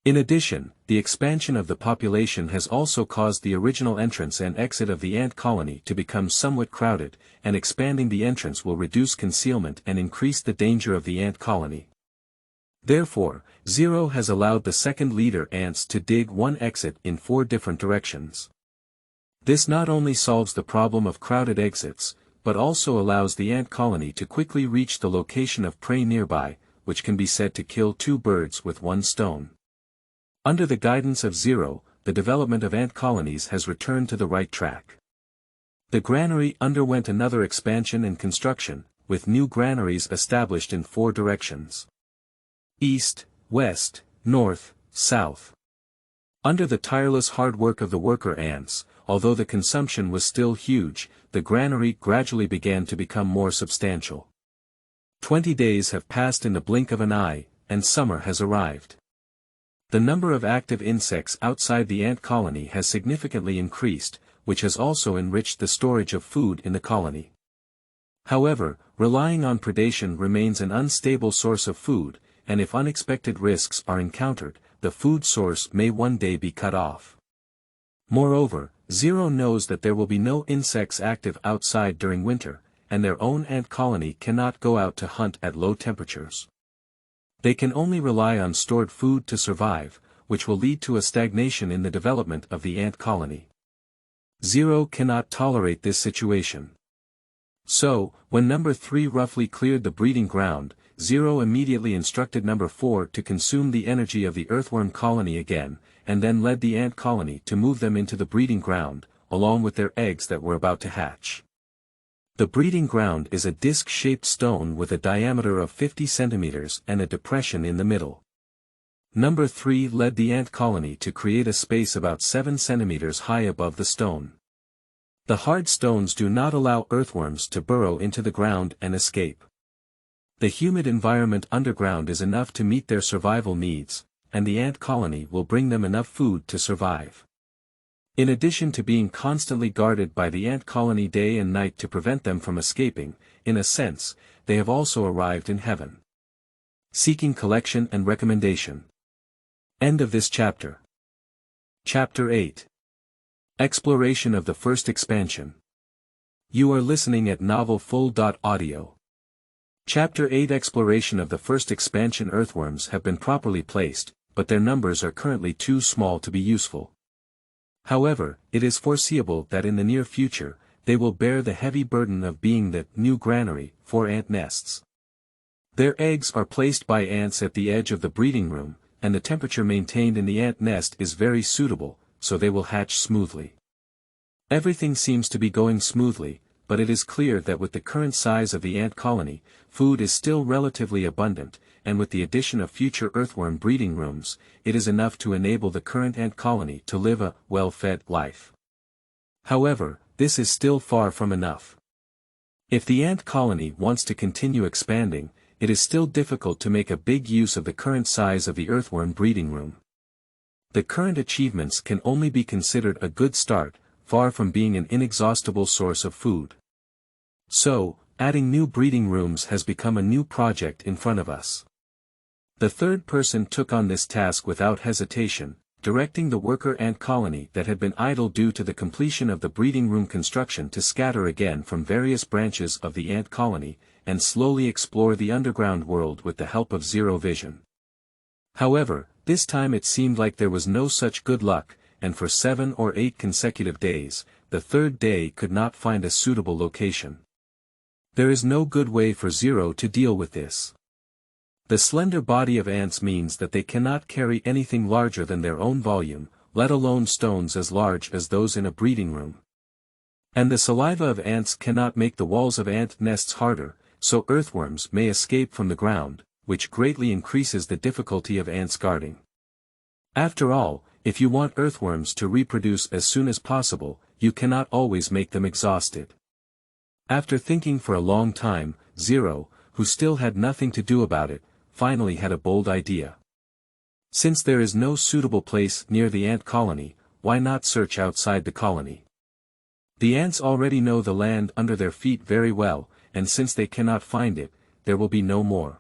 In addition, the expansion of the population has also caused the original entrance and exit of the ant colony to become somewhat crowded, and expanding the entrance will reduce concealment and increase the danger of the ant colony. Therefore, Zero has allowed the second leader ants to dig one exit in 4 different directions. This not only solves the problem of crowded exits, but also allows the ant colony to quickly reach the location of prey nearby, which can be said to kill 2 birds with 1 stone. Under the guidance of Zero, the development of ant colonies has returned to the right track. The granary underwent another expansion and construction, with new granaries established in 4 directions: east, west, north, south. Under the tireless hard work of the worker ants, although the consumption was still huge, the granary gradually began to become more substantial. 20 days have passed in the blink of an eye, and summer has arrived. The number of active insects outside the ant colony has significantly increased, which has also enriched the storage of food in the colony. However, relying on predation remains an unstable source of food, and if unexpected risks are encountered, the food source may one day be cut off. Moreover, Zero knows that there will be no insects active outside during winter, and their own ant colony cannot go out to hunt at low temperatures. They can only rely on stored food to survive, which will lead to a stagnation in the development of the ant colony. Zero cannot tolerate this situation. So, when number 3 roughly cleared the breeding ground, Zero immediately instructed number 4 to consume the energy of the earthworm colony again, and then led the ant colony to move them into the breeding ground, along with their eggs that were about to hatch. The breeding ground is a disc-shaped stone with a diameter of 50 centimeters and a depression in the middle. Number 3 led the ant colony to create a space about 7 centimeters high above the stone. The hard stones do not allow earthworms to burrow into the ground and escape. The humid environment underground is enough to meet their survival needs, and the ant colony will bring them enough food to survive. In addition to being constantly guarded by the ant colony day and night to prevent them from escaping, in a sense, they have also arrived in heaven. Seeking collection and recommendation. End of this chapter. Chapter 8. Exploration of the first expansion. You are listening at novelfull.audio. Chapter 8. Exploration of the first expansion. Earthworms have been properly placed, but their numbers are currently too small to be useful. However, it is foreseeable that in the near future, they will bear the heavy burden of being the new granary for ant nests. Their eggs are placed by ants at the edge of the breeding room, and the temperature maintained in the ant nest is very suitable, so they will hatch smoothly. Everything seems to be going smoothly, but it is clear that with the current size of the ant colony, food is still relatively abundant, and with the addition of future earthworm breeding rooms, it is enough to enable the current ant colony to live a well-fed life. However, this is still far from enough. If the ant colony wants to continue expanding, it is still difficult to make a big use of the current size of the earthworm breeding room. The current achievements can only be considered a good start, far from being an inexhaustible source of food. So, adding new breeding rooms has become a new project in front of us. The third person took on this task without hesitation, directing the worker ant colony that had been idle due to the completion of the breeding room construction to scatter again from various branches of the ant colony, and slowly explore the underground world with the help of Zero Vision. However, this time it seemed like there was no such good luck, and for 7 or 8 consecutive days, the third day could not find a suitable location. There is no good way for Zero to deal with this. The slender body of ants means that they cannot carry anything larger than their own volume, let alone stones as large as those in a breeding room. And the saliva of ants cannot make the walls of ant nests harder, so earthworms may escape from the ground, which greatly increases the difficulty of ants guarding. After all, if you want earthworms to reproduce as soon as possible, you cannot always make them exhausted. After thinking for a long time, Zero, who still had nothing to do about it, finally had a bold idea. Since there is no suitable place near the ant colony, why not search outside the colony? The ants already know the land under their feet very well, and since they cannot find it, there will be no more.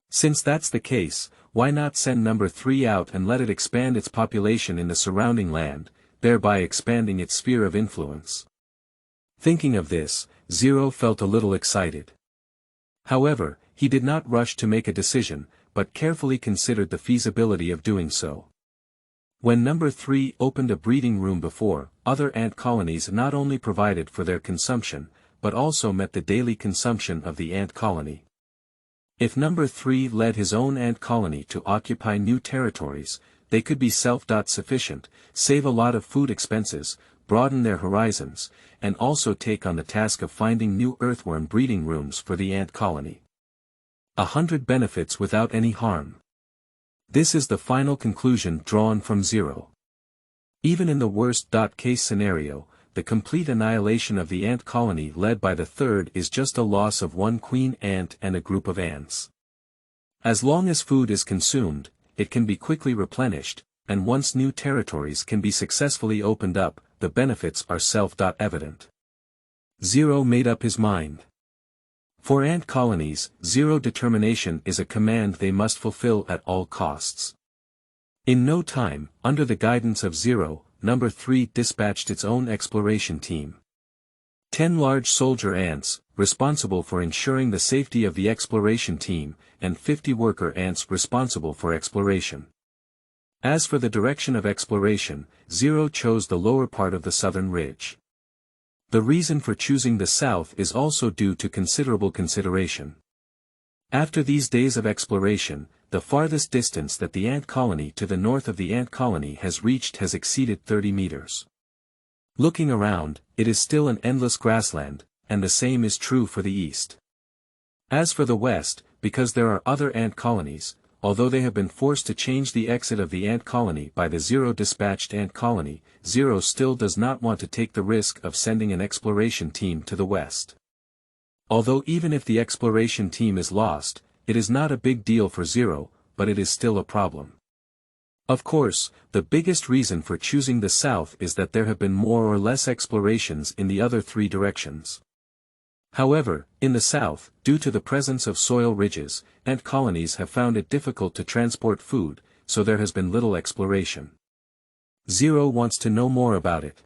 Since that's the case, why not send number 3 out and let it expand its population in the surrounding land, thereby expanding its sphere of influence? Thinking of this, Zero felt a little excited. However, he did not rush to make a decision, but carefully considered the feasibility of doing so. When number 3 opened a breeding room before, other ant colonies not only provided for their consumption, but also met the daily consumption of the ant colony. If number 3 led his own ant colony to occupy new territories, they could be self-sufficient, save a lot of food expenses, broaden their horizons, and also take on the task of finding new earthworm breeding rooms for the ant colony. 100 benefits without any harm. This is the final conclusion drawn from Zero. Even in the worst-case scenario, the complete annihilation of the ant colony led by the third is just a loss of one queen ant and a group of ants. As long as food is consumed, it can be quickly replenished, and once new territories can be successfully opened up, the benefits are self-evident. Zero made up his mind. For ant colonies, Zero determination is a command they must fulfill at all costs. In no time, under the guidance of Zero, number 3 dispatched its own exploration team. 10 large soldier ants, responsible for ensuring the safety of the exploration team, and 50 worker ants responsible for exploration. As for the direction of exploration, Zero chose the lower part of the southern ridge. The reason for choosing the south is also due to considerable consideration. After these days of exploration, the farthest distance that the ant colony to the north of the ant colony has reached has exceeded 30 meters. Looking around, it is still an endless grassland, and the same is true for the east. As for the west, because there are other ant colonies, although they have been forced to change the exit of the ant colony by the Zero dispatched ant colony, Zero still does not want to take the risk of sending an exploration team to the west. Although even if the exploration team is lost, it is not a big deal for Zero, but it is still a problem. Of course, the biggest reason for choosing the south is that there have been more or less explorations in the other 3 directions. However, in the south, due to the presence of soil ridges, ant colonies have found it difficult to transport food, so there has been little exploration. Zero wants to know more about it.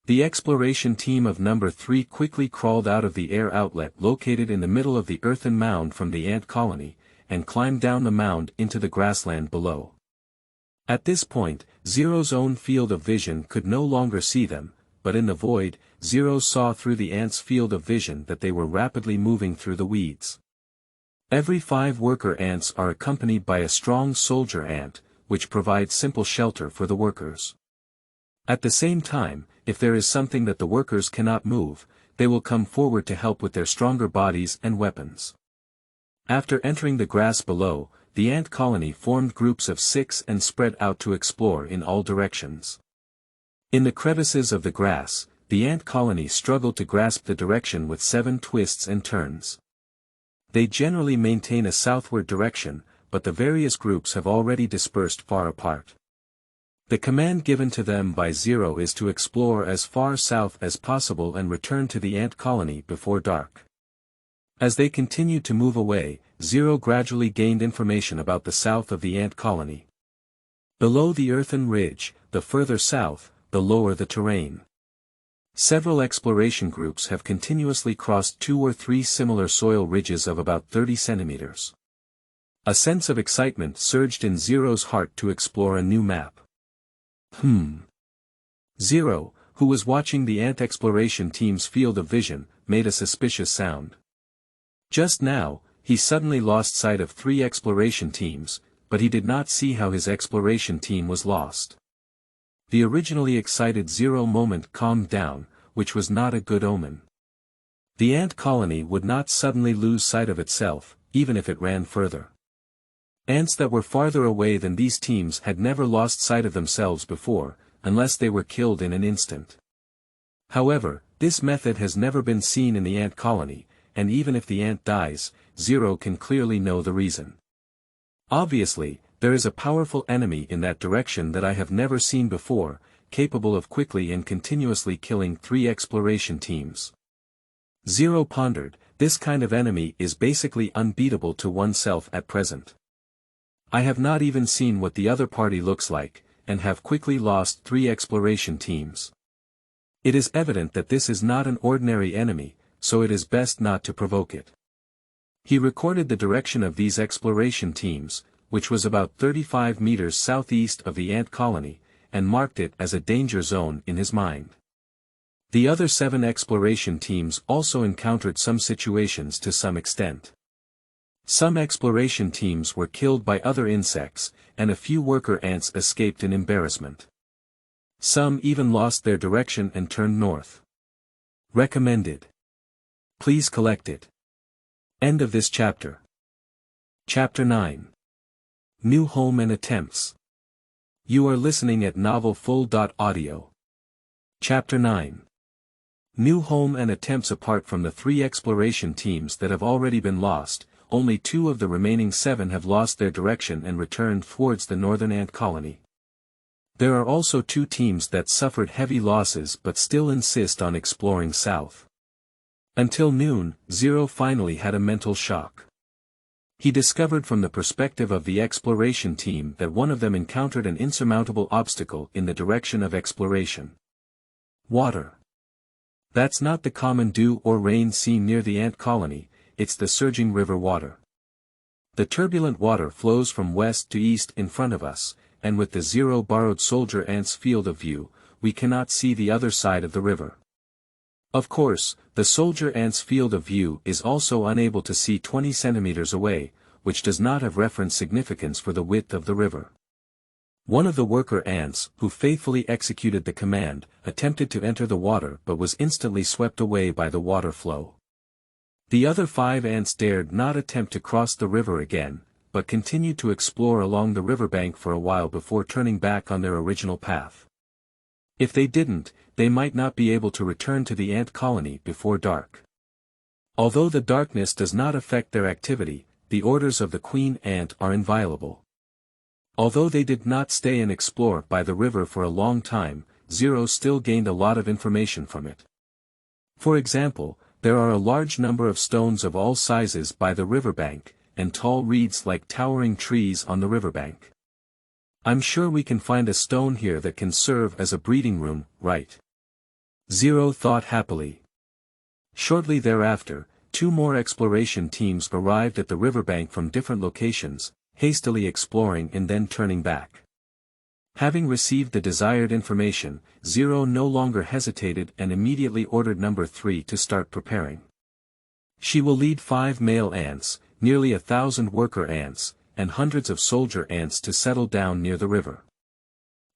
The exploration team of number 3 quickly crawled out of the air outlet located in the middle of the earthen mound from the ant colony, and climbed down the mound into the grassland below. At this point, Zero's own field of vision could no longer see them, but in the void, Zero saw through the ants' field of vision that they were rapidly moving through the weeds. Every 5 worker ants are accompanied by a strong soldier ant, which provides simple shelter for the workers. At the same time, if there is something that the workers cannot move, they will come forward to help with their stronger bodies and weapons. After entering the grass below, the ant colony formed groups of 6 and spread out to explore in all directions. In the crevices of the grass, the ant colony struggled to grasp the direction with 7 twists and turns. They generally maintain a southward direction, but the various groups have already dispersed far apart. The command given to them by Zero is to explore as far south as possible and return to the ant colony before dark. As they continued to move away, Zero gradually gained information about the south of the ant colony. Below the earthen ridge, the further south, the lower the terrain. Several exploration groups have continuously crossed 2 or 3 similar soil ridges of about 30 centimeters. A sense of excitement surged in Zero's heart to explore a new map. Zero, who was watching the ant exploration team's field of vision, made a suspicious sound. Just now, he suddenly lost sight of 3 exploration teams, but he did not see how his exploration team was lost. The originally excited Zero moment calmed down, which was not a good omen. The ant colony would not suddenly lose sight of itself, even if it ran further. Ants that were farther away than these teams had never lost sight of themselves before, unless they were killed in an instant. However, this method has never been seen in the ant colony, and even if the ant dies, Zero can clearly know the reason. Obviously, there is a powerful enemy in that direction that I have never seen before, capable of quickly and continuously killing 3 exploration teams. Zero pondered, this kind of enemy is basically unbeatable to oneself at present. I have not even seen what the other party looks like, and have quickly lost 3 exploration teams. It is evident that this is not an ordinary enemy, so it is best not to provoke it. He recorded the direction of these exploration teams, which was about 35 meters southeast of the ant colony, and marked it as a danger zone in his mind. The other 7 exploration teams also encountered some situations to some extent. Some exploration teams were killed by other insects, and a few worker ants escaped in embarrassment. Some even lost their direction and turned north. Recommended. Please collect it. End of this chapter. Chapter 9. New Home and Attempts. You are listening at novelfull.audio. Chapter 9. New Home and Attempts. Apart from the 3 exploration teams that have already been lost, only 2 of the remaining 7 have lost their direction and returned towards the northern ant colony. There are also 2 teams that suffered heavy losses but still insist on exploring south. Until noon, Zero finally had a mental shock. He discovered from the perspective of the exploration team that one of them encountered an insurmountable obstacle in the direction of exploration. Water. That's not the common dew or rain seen near the ant colony, it's the surging river water. The turbulent water flows from west to east in front of us, and with the Zero borrowed soldier ant's field of view, we cannot see the other side of the river. Of course, the soldier ant's field of view is also unable to see 20 centimeters away, which does not have reference significance for the width of the river. One of the worker ants, who faithfully executed the command, attempted to enter the water but was instantly swept away by the water flow. The other 5 ants dared not attempt to cross the river again, but continued to explore along the riverbank for a while before turning back on their original path. If they didn't, they might not be able to return to the ant colony before dark. Although the darkness does not affect their activity, the orders of the queen ant are inviolable. Although they did not stay and explore by the river for a long time, Zero still gained a lot of information from it. For example, there are a large number of stones of all sizes by the riverbank, and tall reeds like towering trees on the riverbank. I'm sure we can find a stone here that can serve as a breeding room, right? Zero thought happily. Shortly thereafter, 2 more exploration teams arrived at the riverbank from different locations, hastily exploring and then turning back. Having received the desired information, Zero no longer hesitated and immediately ordered number 3 to start preparing. She will lead 5 male ants, nearly 1,000 worker ants, and hundreds of soldier ants to settle down near the river.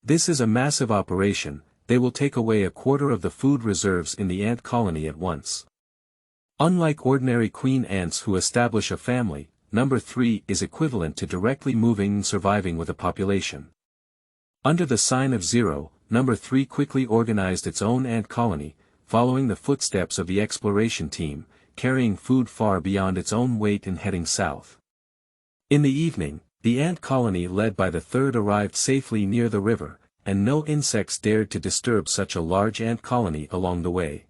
This is a massive operation, they will take away a quarter of the food reserves in the ant colony at once. Unlike ordinary queen ants who establish a family, number 3 is equivalent to directly moving and surviving with a population. Under the sign of 0, number 3 quickly organized its own ant colony, following the footsteps of the exploration team, carrying food far beyond its own weight and heading south. In the evening, the ant colony led by the third arrived safely near the river, and no insects dared to disturb such a large ant colony along the way.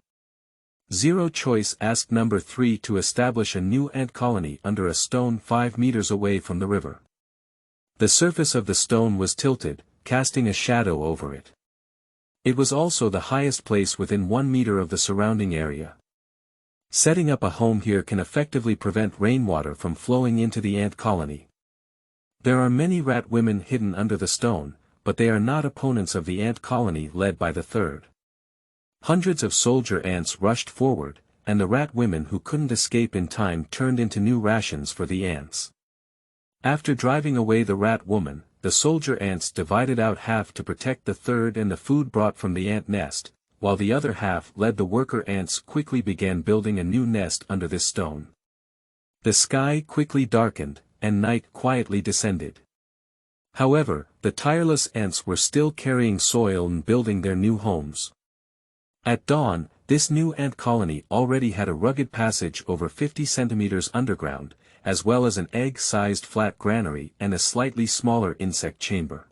Zero Choice asked number 3 to establish a new ant colony under a stone 5 meters away from the river. The surface of the stone was tilted, casting a shadow over it. It was also the highest place within 1 meter of the surrounding area. Setting up a home here can effectively prevent rainwater from flowing into the ant colony. There are many rat women hidden under the stone, but they are not opponents of the ant colony led by the third. Hundreds of soldier ants rushed forward, and the rat women who couldn't escape in time turned into new rations for the ants. After driving away the rat woman, the soldier ants divided out half to protect the third and the food brought from the ant nest, while the other half led the worker ants quickly began building a new nest under this stone. The sky quickly darkened, and night quietly descended. However, the tireless ants were still carrying soil and building their new homes. At dawn, this new ant colony already had a rugged passage over 50 centimeters underground, as well as an egg-sized flat granary and a slightly smaller insect chamber.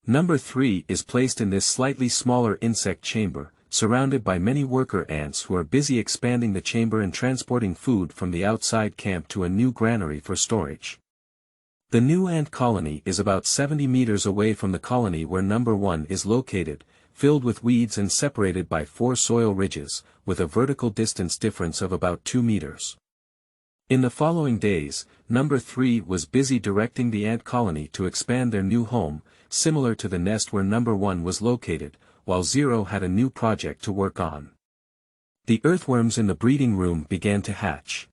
Number 3 is placed in this slightly smaller insect chamber, surrounded by many worker ants who are busy expanding the chamber and transporting food from the outside camp to a new granary for storage. The new ant colony is about 70 meters away from the colony where number 1 is located, filled with weeds and separated by 4 soil ridges, with a vertical distance difference of about 2 meters. In the following days, number 3 was busy directing the ant colony to expand their new home, similar to the nest where number 1 was located, while 0 had a new project to work on. The earthworms in the breeding room began to hatch.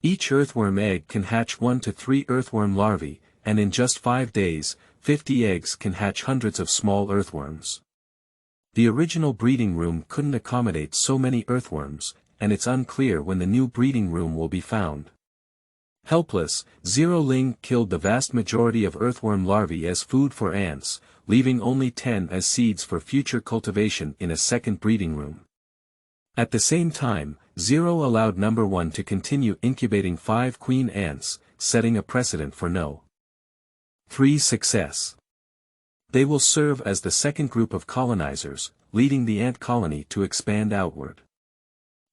Each earthworm egg can hatch 1 to 3 earthworm larvae, and in just 5 days, 50 eggs can hatch hundreds of small earthworms. The original breeding room couldn't accommodate so many earthworms, and it's unclear when the new breeding room will be found. Helpless, Zero Ling killed the vast majority of earthworm larvae as food for ants, leaving only 10 as seeds for future cultivation in a second breeding room. At the same time, Zero allowed number 1 to continue incubating 5 queen ants, setting a precedent for no. 3 success. They will serve as the second group of colonizers, leading the ant colony to expand outward.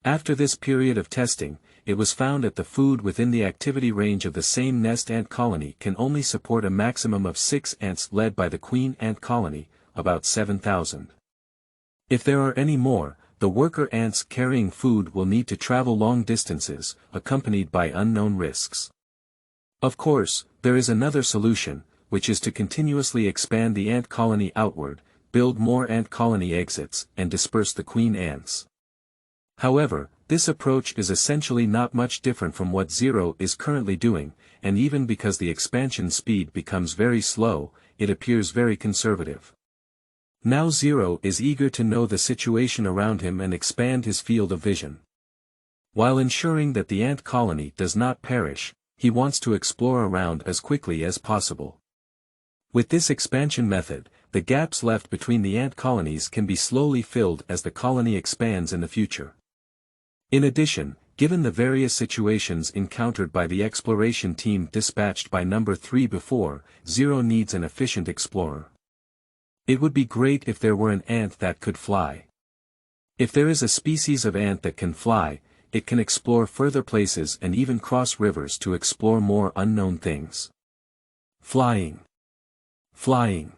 After this period of testing, it was found that the food within the activity range of the same nest ant colony can only support a maximum of 6 ants led by the queen ant colony, about 7,000. If there are any more, the worker ants carrying food will need to travel long distances, accompanied by unknown risks. Of course, there is another solution, which is to continuously expand the ant colony outward, build more ant colony exits, and disperse the queen ants. However, this approach is essentially not much different from what Zero is currently doing, and even because the expansion speed becomes very slow, it appears very conservative. Now Zero is eager to know the situation around him and expand his field of vision. While ensuring that the ant colony does not perish, he wants to explore around as quickly as possible. With this expansion method, the gaps left between the ant colonies can be slowly filled as the colony expands in the future. In addition, given the various situations encountered by the exploration team dispatched by number 3 before, Zero needs an efficient explorer. It would be great if there were an ant that could fly. If there is a species of ant that can fly, it can explore further places and even cross rivers to explore more unknown things. Flying. Flying.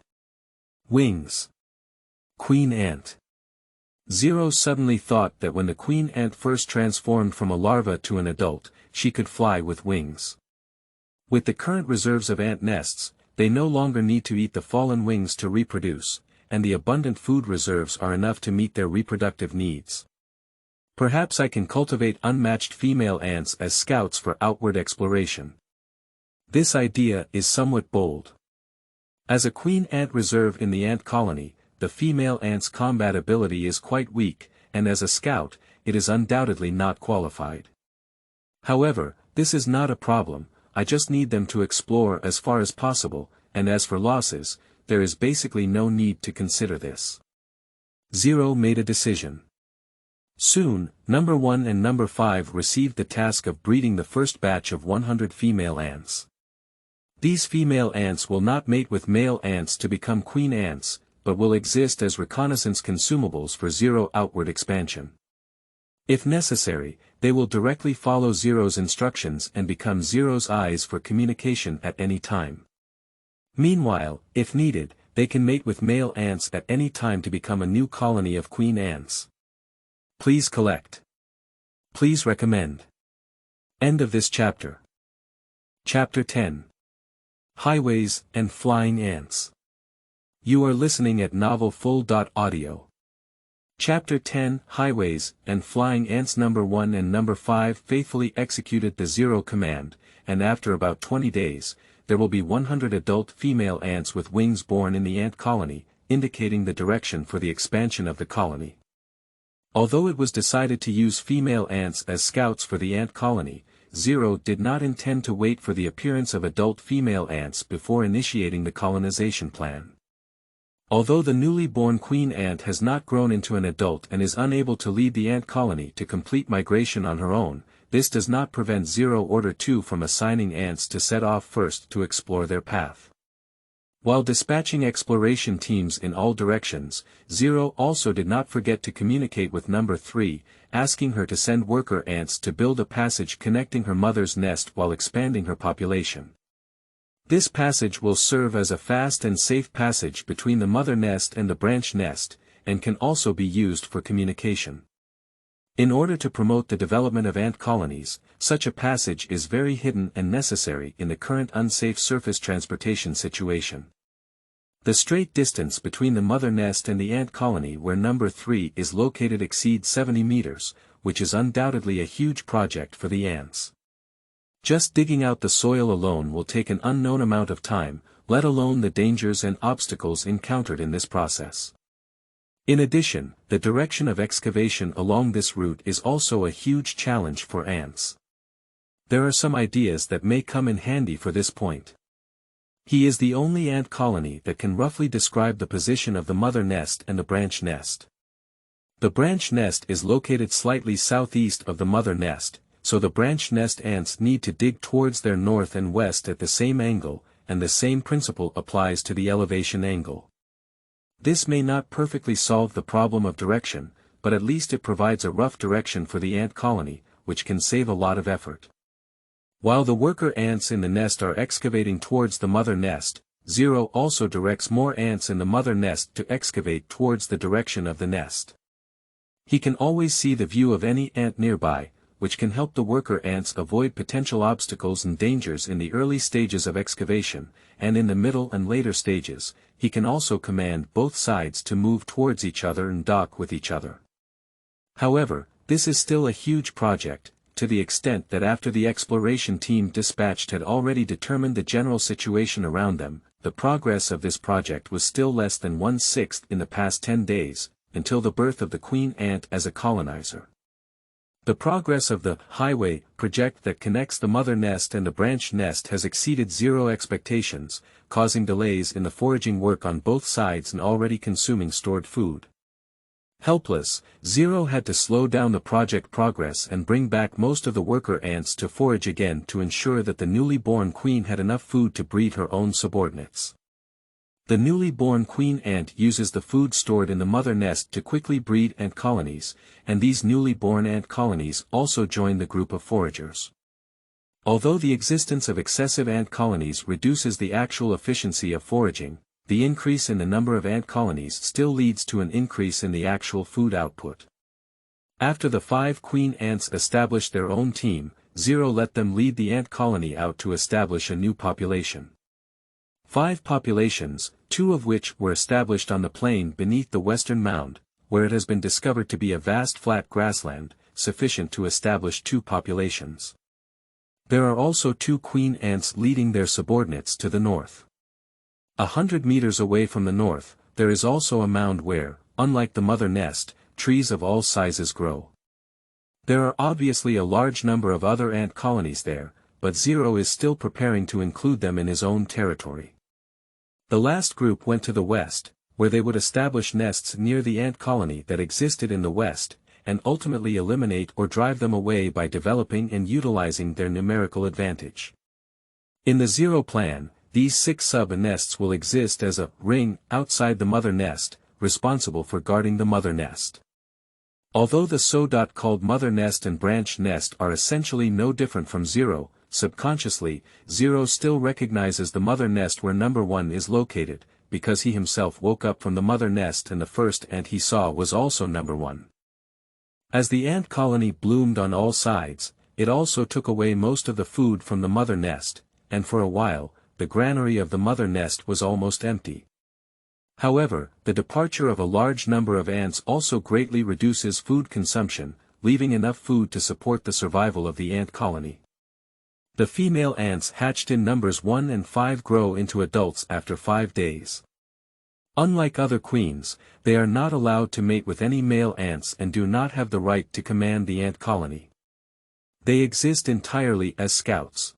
Wings. Queen ant. Zero suddenly thought that when the queen ant first transformed from a larva to an adult, she could fly with wings. With the current reserves of ant nests, they no longer need to eat the fallen wings to reproduce, and the abundant food reserves are enough to meet their reproductive needs. Perhaps I can cultivate unmatched female ants as scouts for outward exploration. This idea is somewhat bold. As a queen ant reserve in the ant colony, the female ant's combat ability is quite weak, and as a scout, it is undoubtedly not qualified. However, this is not a problem, I just need them to explore as far as possible, and as for losses, there is basically no need to consider this. Zero made a decision. Soon, number 1 and number 5 received the task of breeding the first batch of 100 female ants. These female ants will not mate with male ants to become queen ants, but will exist as reconnaissance consumables for Zero outward expansion. If necessary, they will directly follow Zero's instructions and become Zero's eyes for communication at any time. Meanwhile, if needed, they can mate with male ants at any time to become a new colony of queen ants. Please collect. Please recommend. End of this chapter. Chapter 10. Highways and Flying Ants. You are listening at novelfull.audio. Chapter 10 Highways and Flying Ants. Number 1 and number 5 faithfully executed the Zero command, and after about 20 days, there will be 100 adult female ants with wings born in the ant colony, indicating the direction for the expansion of the colony. Although it was decided to use female ants as scouts for the ant colony, Zero did not intend to wait for the appearance of adult female ants before initiating the colonization plan. Although the newly born queen ant has not grown into an adult and is unable to lead the ant colony to complete migration on her own, this does not prevent Zero Order 2 from assigning ants to set off first to explore their path. While dispatching exploration teams in all directions, Zero also did not forget to communicate with number 3, asking her to send worker ants to build a passage connecting her mother's nest while expanding her population. This passage will serve as a fast and safe passage between the mother nest and the branch nest, and can also be used for communication. In order to promote the development of ant colonies, such a passage is very hidden and necessary in the current unsafe surface transportation situation. The straight distance between the mother nest and the ant colony where number 3 is located exceeds 70 meters, which is undoubtedly a huge project for the ants. Just digging out the soil alone will take an unknown amount of time, let alone the dangers and obstacles encountered in this process. In addition, the direction of excavation along this route is also a huge challenge for ants. There are some ideas that may come in handy for this point. He is the only ant colony that can roughly describe the position of the mother nest and the branch nest. The branch nest is located slightly southeast of the mother nest, so the branch nest ants need to dig towards their north and west at the same angle, and the same principle applies to the elevation angle. This may not perfectly solve the problem of direction, but at least it provides a rough direction for the ant colony, which can save a lot of effort. While the worker ants in the nest are excavating towards the mother nest, Zero also directs more ants in the mother nest to excavate towards the direction of the nest. He can always see the view of any ant nearby, which can help the worker ants avoid potential obstacles and dangers in the early stages of excavation, and in the middle and later stages, he can also command both sides to move towards each other and dock with each other. However, this is still a huge project, to the extent that after the exploration team dispatched had already determined the general situation around them, the progress of this project was still less than 1/6 in the past 10 days, until the birth of the queen ant as a colonizer. The progress of the highway project that connects the mother nest and the branch nest has exceeded Zero expectations, causing delays in the foraging work on both sides and already consuming stored food. Helpless, Zero had to slow down the project progress and bring back most of the worker ants to forage again to ensure that the newly born queen had enough food to breed her own subordinates. The newly born queen ant uses the food stored in the mother nest to quickly breed ant colonies, and these newly born ant colonies also join the group of foragers. Although the existence of excessive ant colonies reduces the actual efficiency of foraging, the increase in the number of ant colonies still leads to an increase in the actual food output. After the 5 queen ants established their own team, Zero let them lead the ant colony out to establish a new population. 5 populations, 2 of which were established on the plain beneath the western mound, where it has been discovered to be a vast flat grassland, sufficient to establish 2 populations. There are also 2 queen ants leading their subordinates to the north. 100 meters away from the north, there is also a mound where, unlike the mother nest, trees of all sizes grow. There are obviously a large number of other ant colonies there, but Zero is still preparing to include them in his own territory. The last group went to the west, where they would establish nests near the ant colony that existed in the west, and ultimately eliminate or drive them away by developing and utilizing their numerical advantage. In the Zero plan, these 6 sub-nests will exist as a ring outside the mother nest, responsible for guarding the mother nest. Although the so-called mother nest and branch nest are essentially no different from Zero, subconsciously, Zero still recognizes the mother nest where number 1 is located, because he himself woke up from the mother nest and the first ant he saw was also number 1. As the ant colony bloomed on all sides, it also took away most of the food from the mother nest, and for a while, the granary of the mother nest was almost empty. However, the departure of a large number of ants also greatly reduces food consumption, leaving enough food to support the survival of the ant colony. The female ants hatched in numbers 1 and 5 grow into adults after 5 days. Unlike other queens, they are not allowed to mate with any male ants and do not have the right to command the ant colony. They exist entirely as scouts.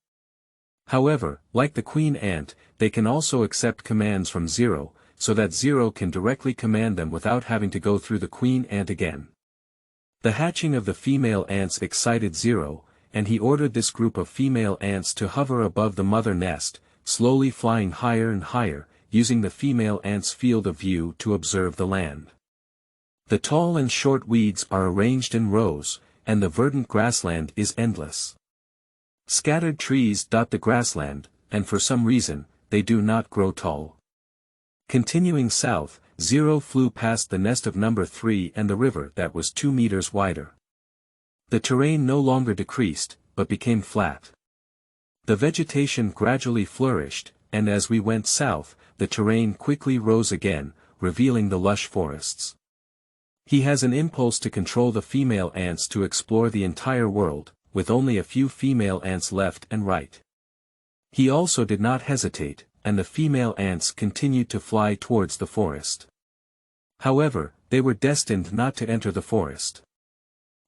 However, like the queen ant, they can also accept commands from Zero, so that Zero can directly command them without having to go through the queen ant again. The hatching of the female ants excited Zero, and he ordered this group of female ants to hover above the mother nest, slowly flying higher and higher, using the female ants' field of view to observe the land. The tall and short weeds are arranged in rows, and the verdant grassland is endless. Scattered trees dot the grassland, and for some reason, they do not grow tall. Continuing south, Zero flew past the nest of number 3 and the river that was 2 meters wider. The terrain no longer decreased, but became flat. The vegetation gradually flourished, and as we went south, the terrain quickly rose again, revealing the lush forests. He has an impulse to control the female ants to explore the entire world, with only a few female ants left and right. He also did not hesitate, and the female ants continued to fly towards the forest. However, they were destined not to enter the forest.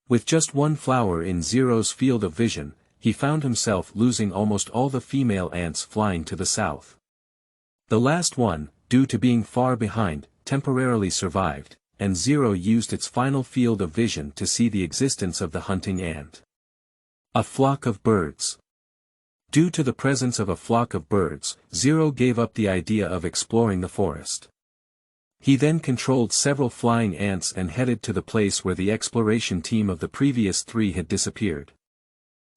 With just one flower in Zero's field of vision, he found himself losing almost all the female ants flying to the south. The last one, due to being far behind, temporarily survived, and Zero used its final field of vision to see the existence of the hunting ant. A flock of birds. Due to the presence of a flock of birds, Zero gave up the idea of exploring the forest. He then controlled several flying ants and headed to the place where the exploration team of the previous 3 had disappeared.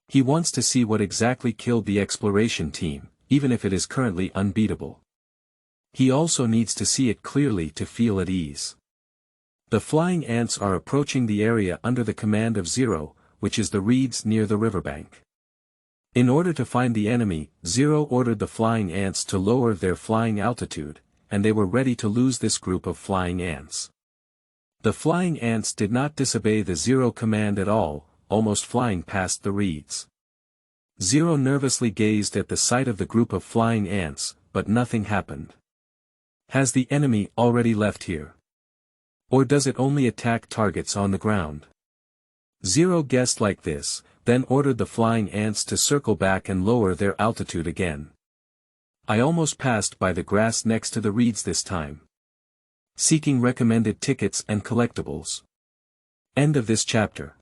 He wants to see what exactly killed the exploration team, even if it is currently unbeatable. He also needs to see it clearly to feel at ease. The flying ants are approaching the area under the command of Zero, which is the reeds near the riverbank. In order to find the enemy, Zero ordered the flying ants to lower their flying altitude, and they were ready to lose this group of flying ants. The flying ants did not disobey the Zero command at all, almost flying past the reeds. Zero nervously gazed at the sight of the group of flying ants, but nothing happened. Has the enemy already left here? Or does it only attack targets on the ground? Zero guessed like this, then ordered the flying ants to circle back and lower their altitude again. I almost passed by the grass next to the reeds this time. Seeking recommended tickets and collectibles. End of this chapter.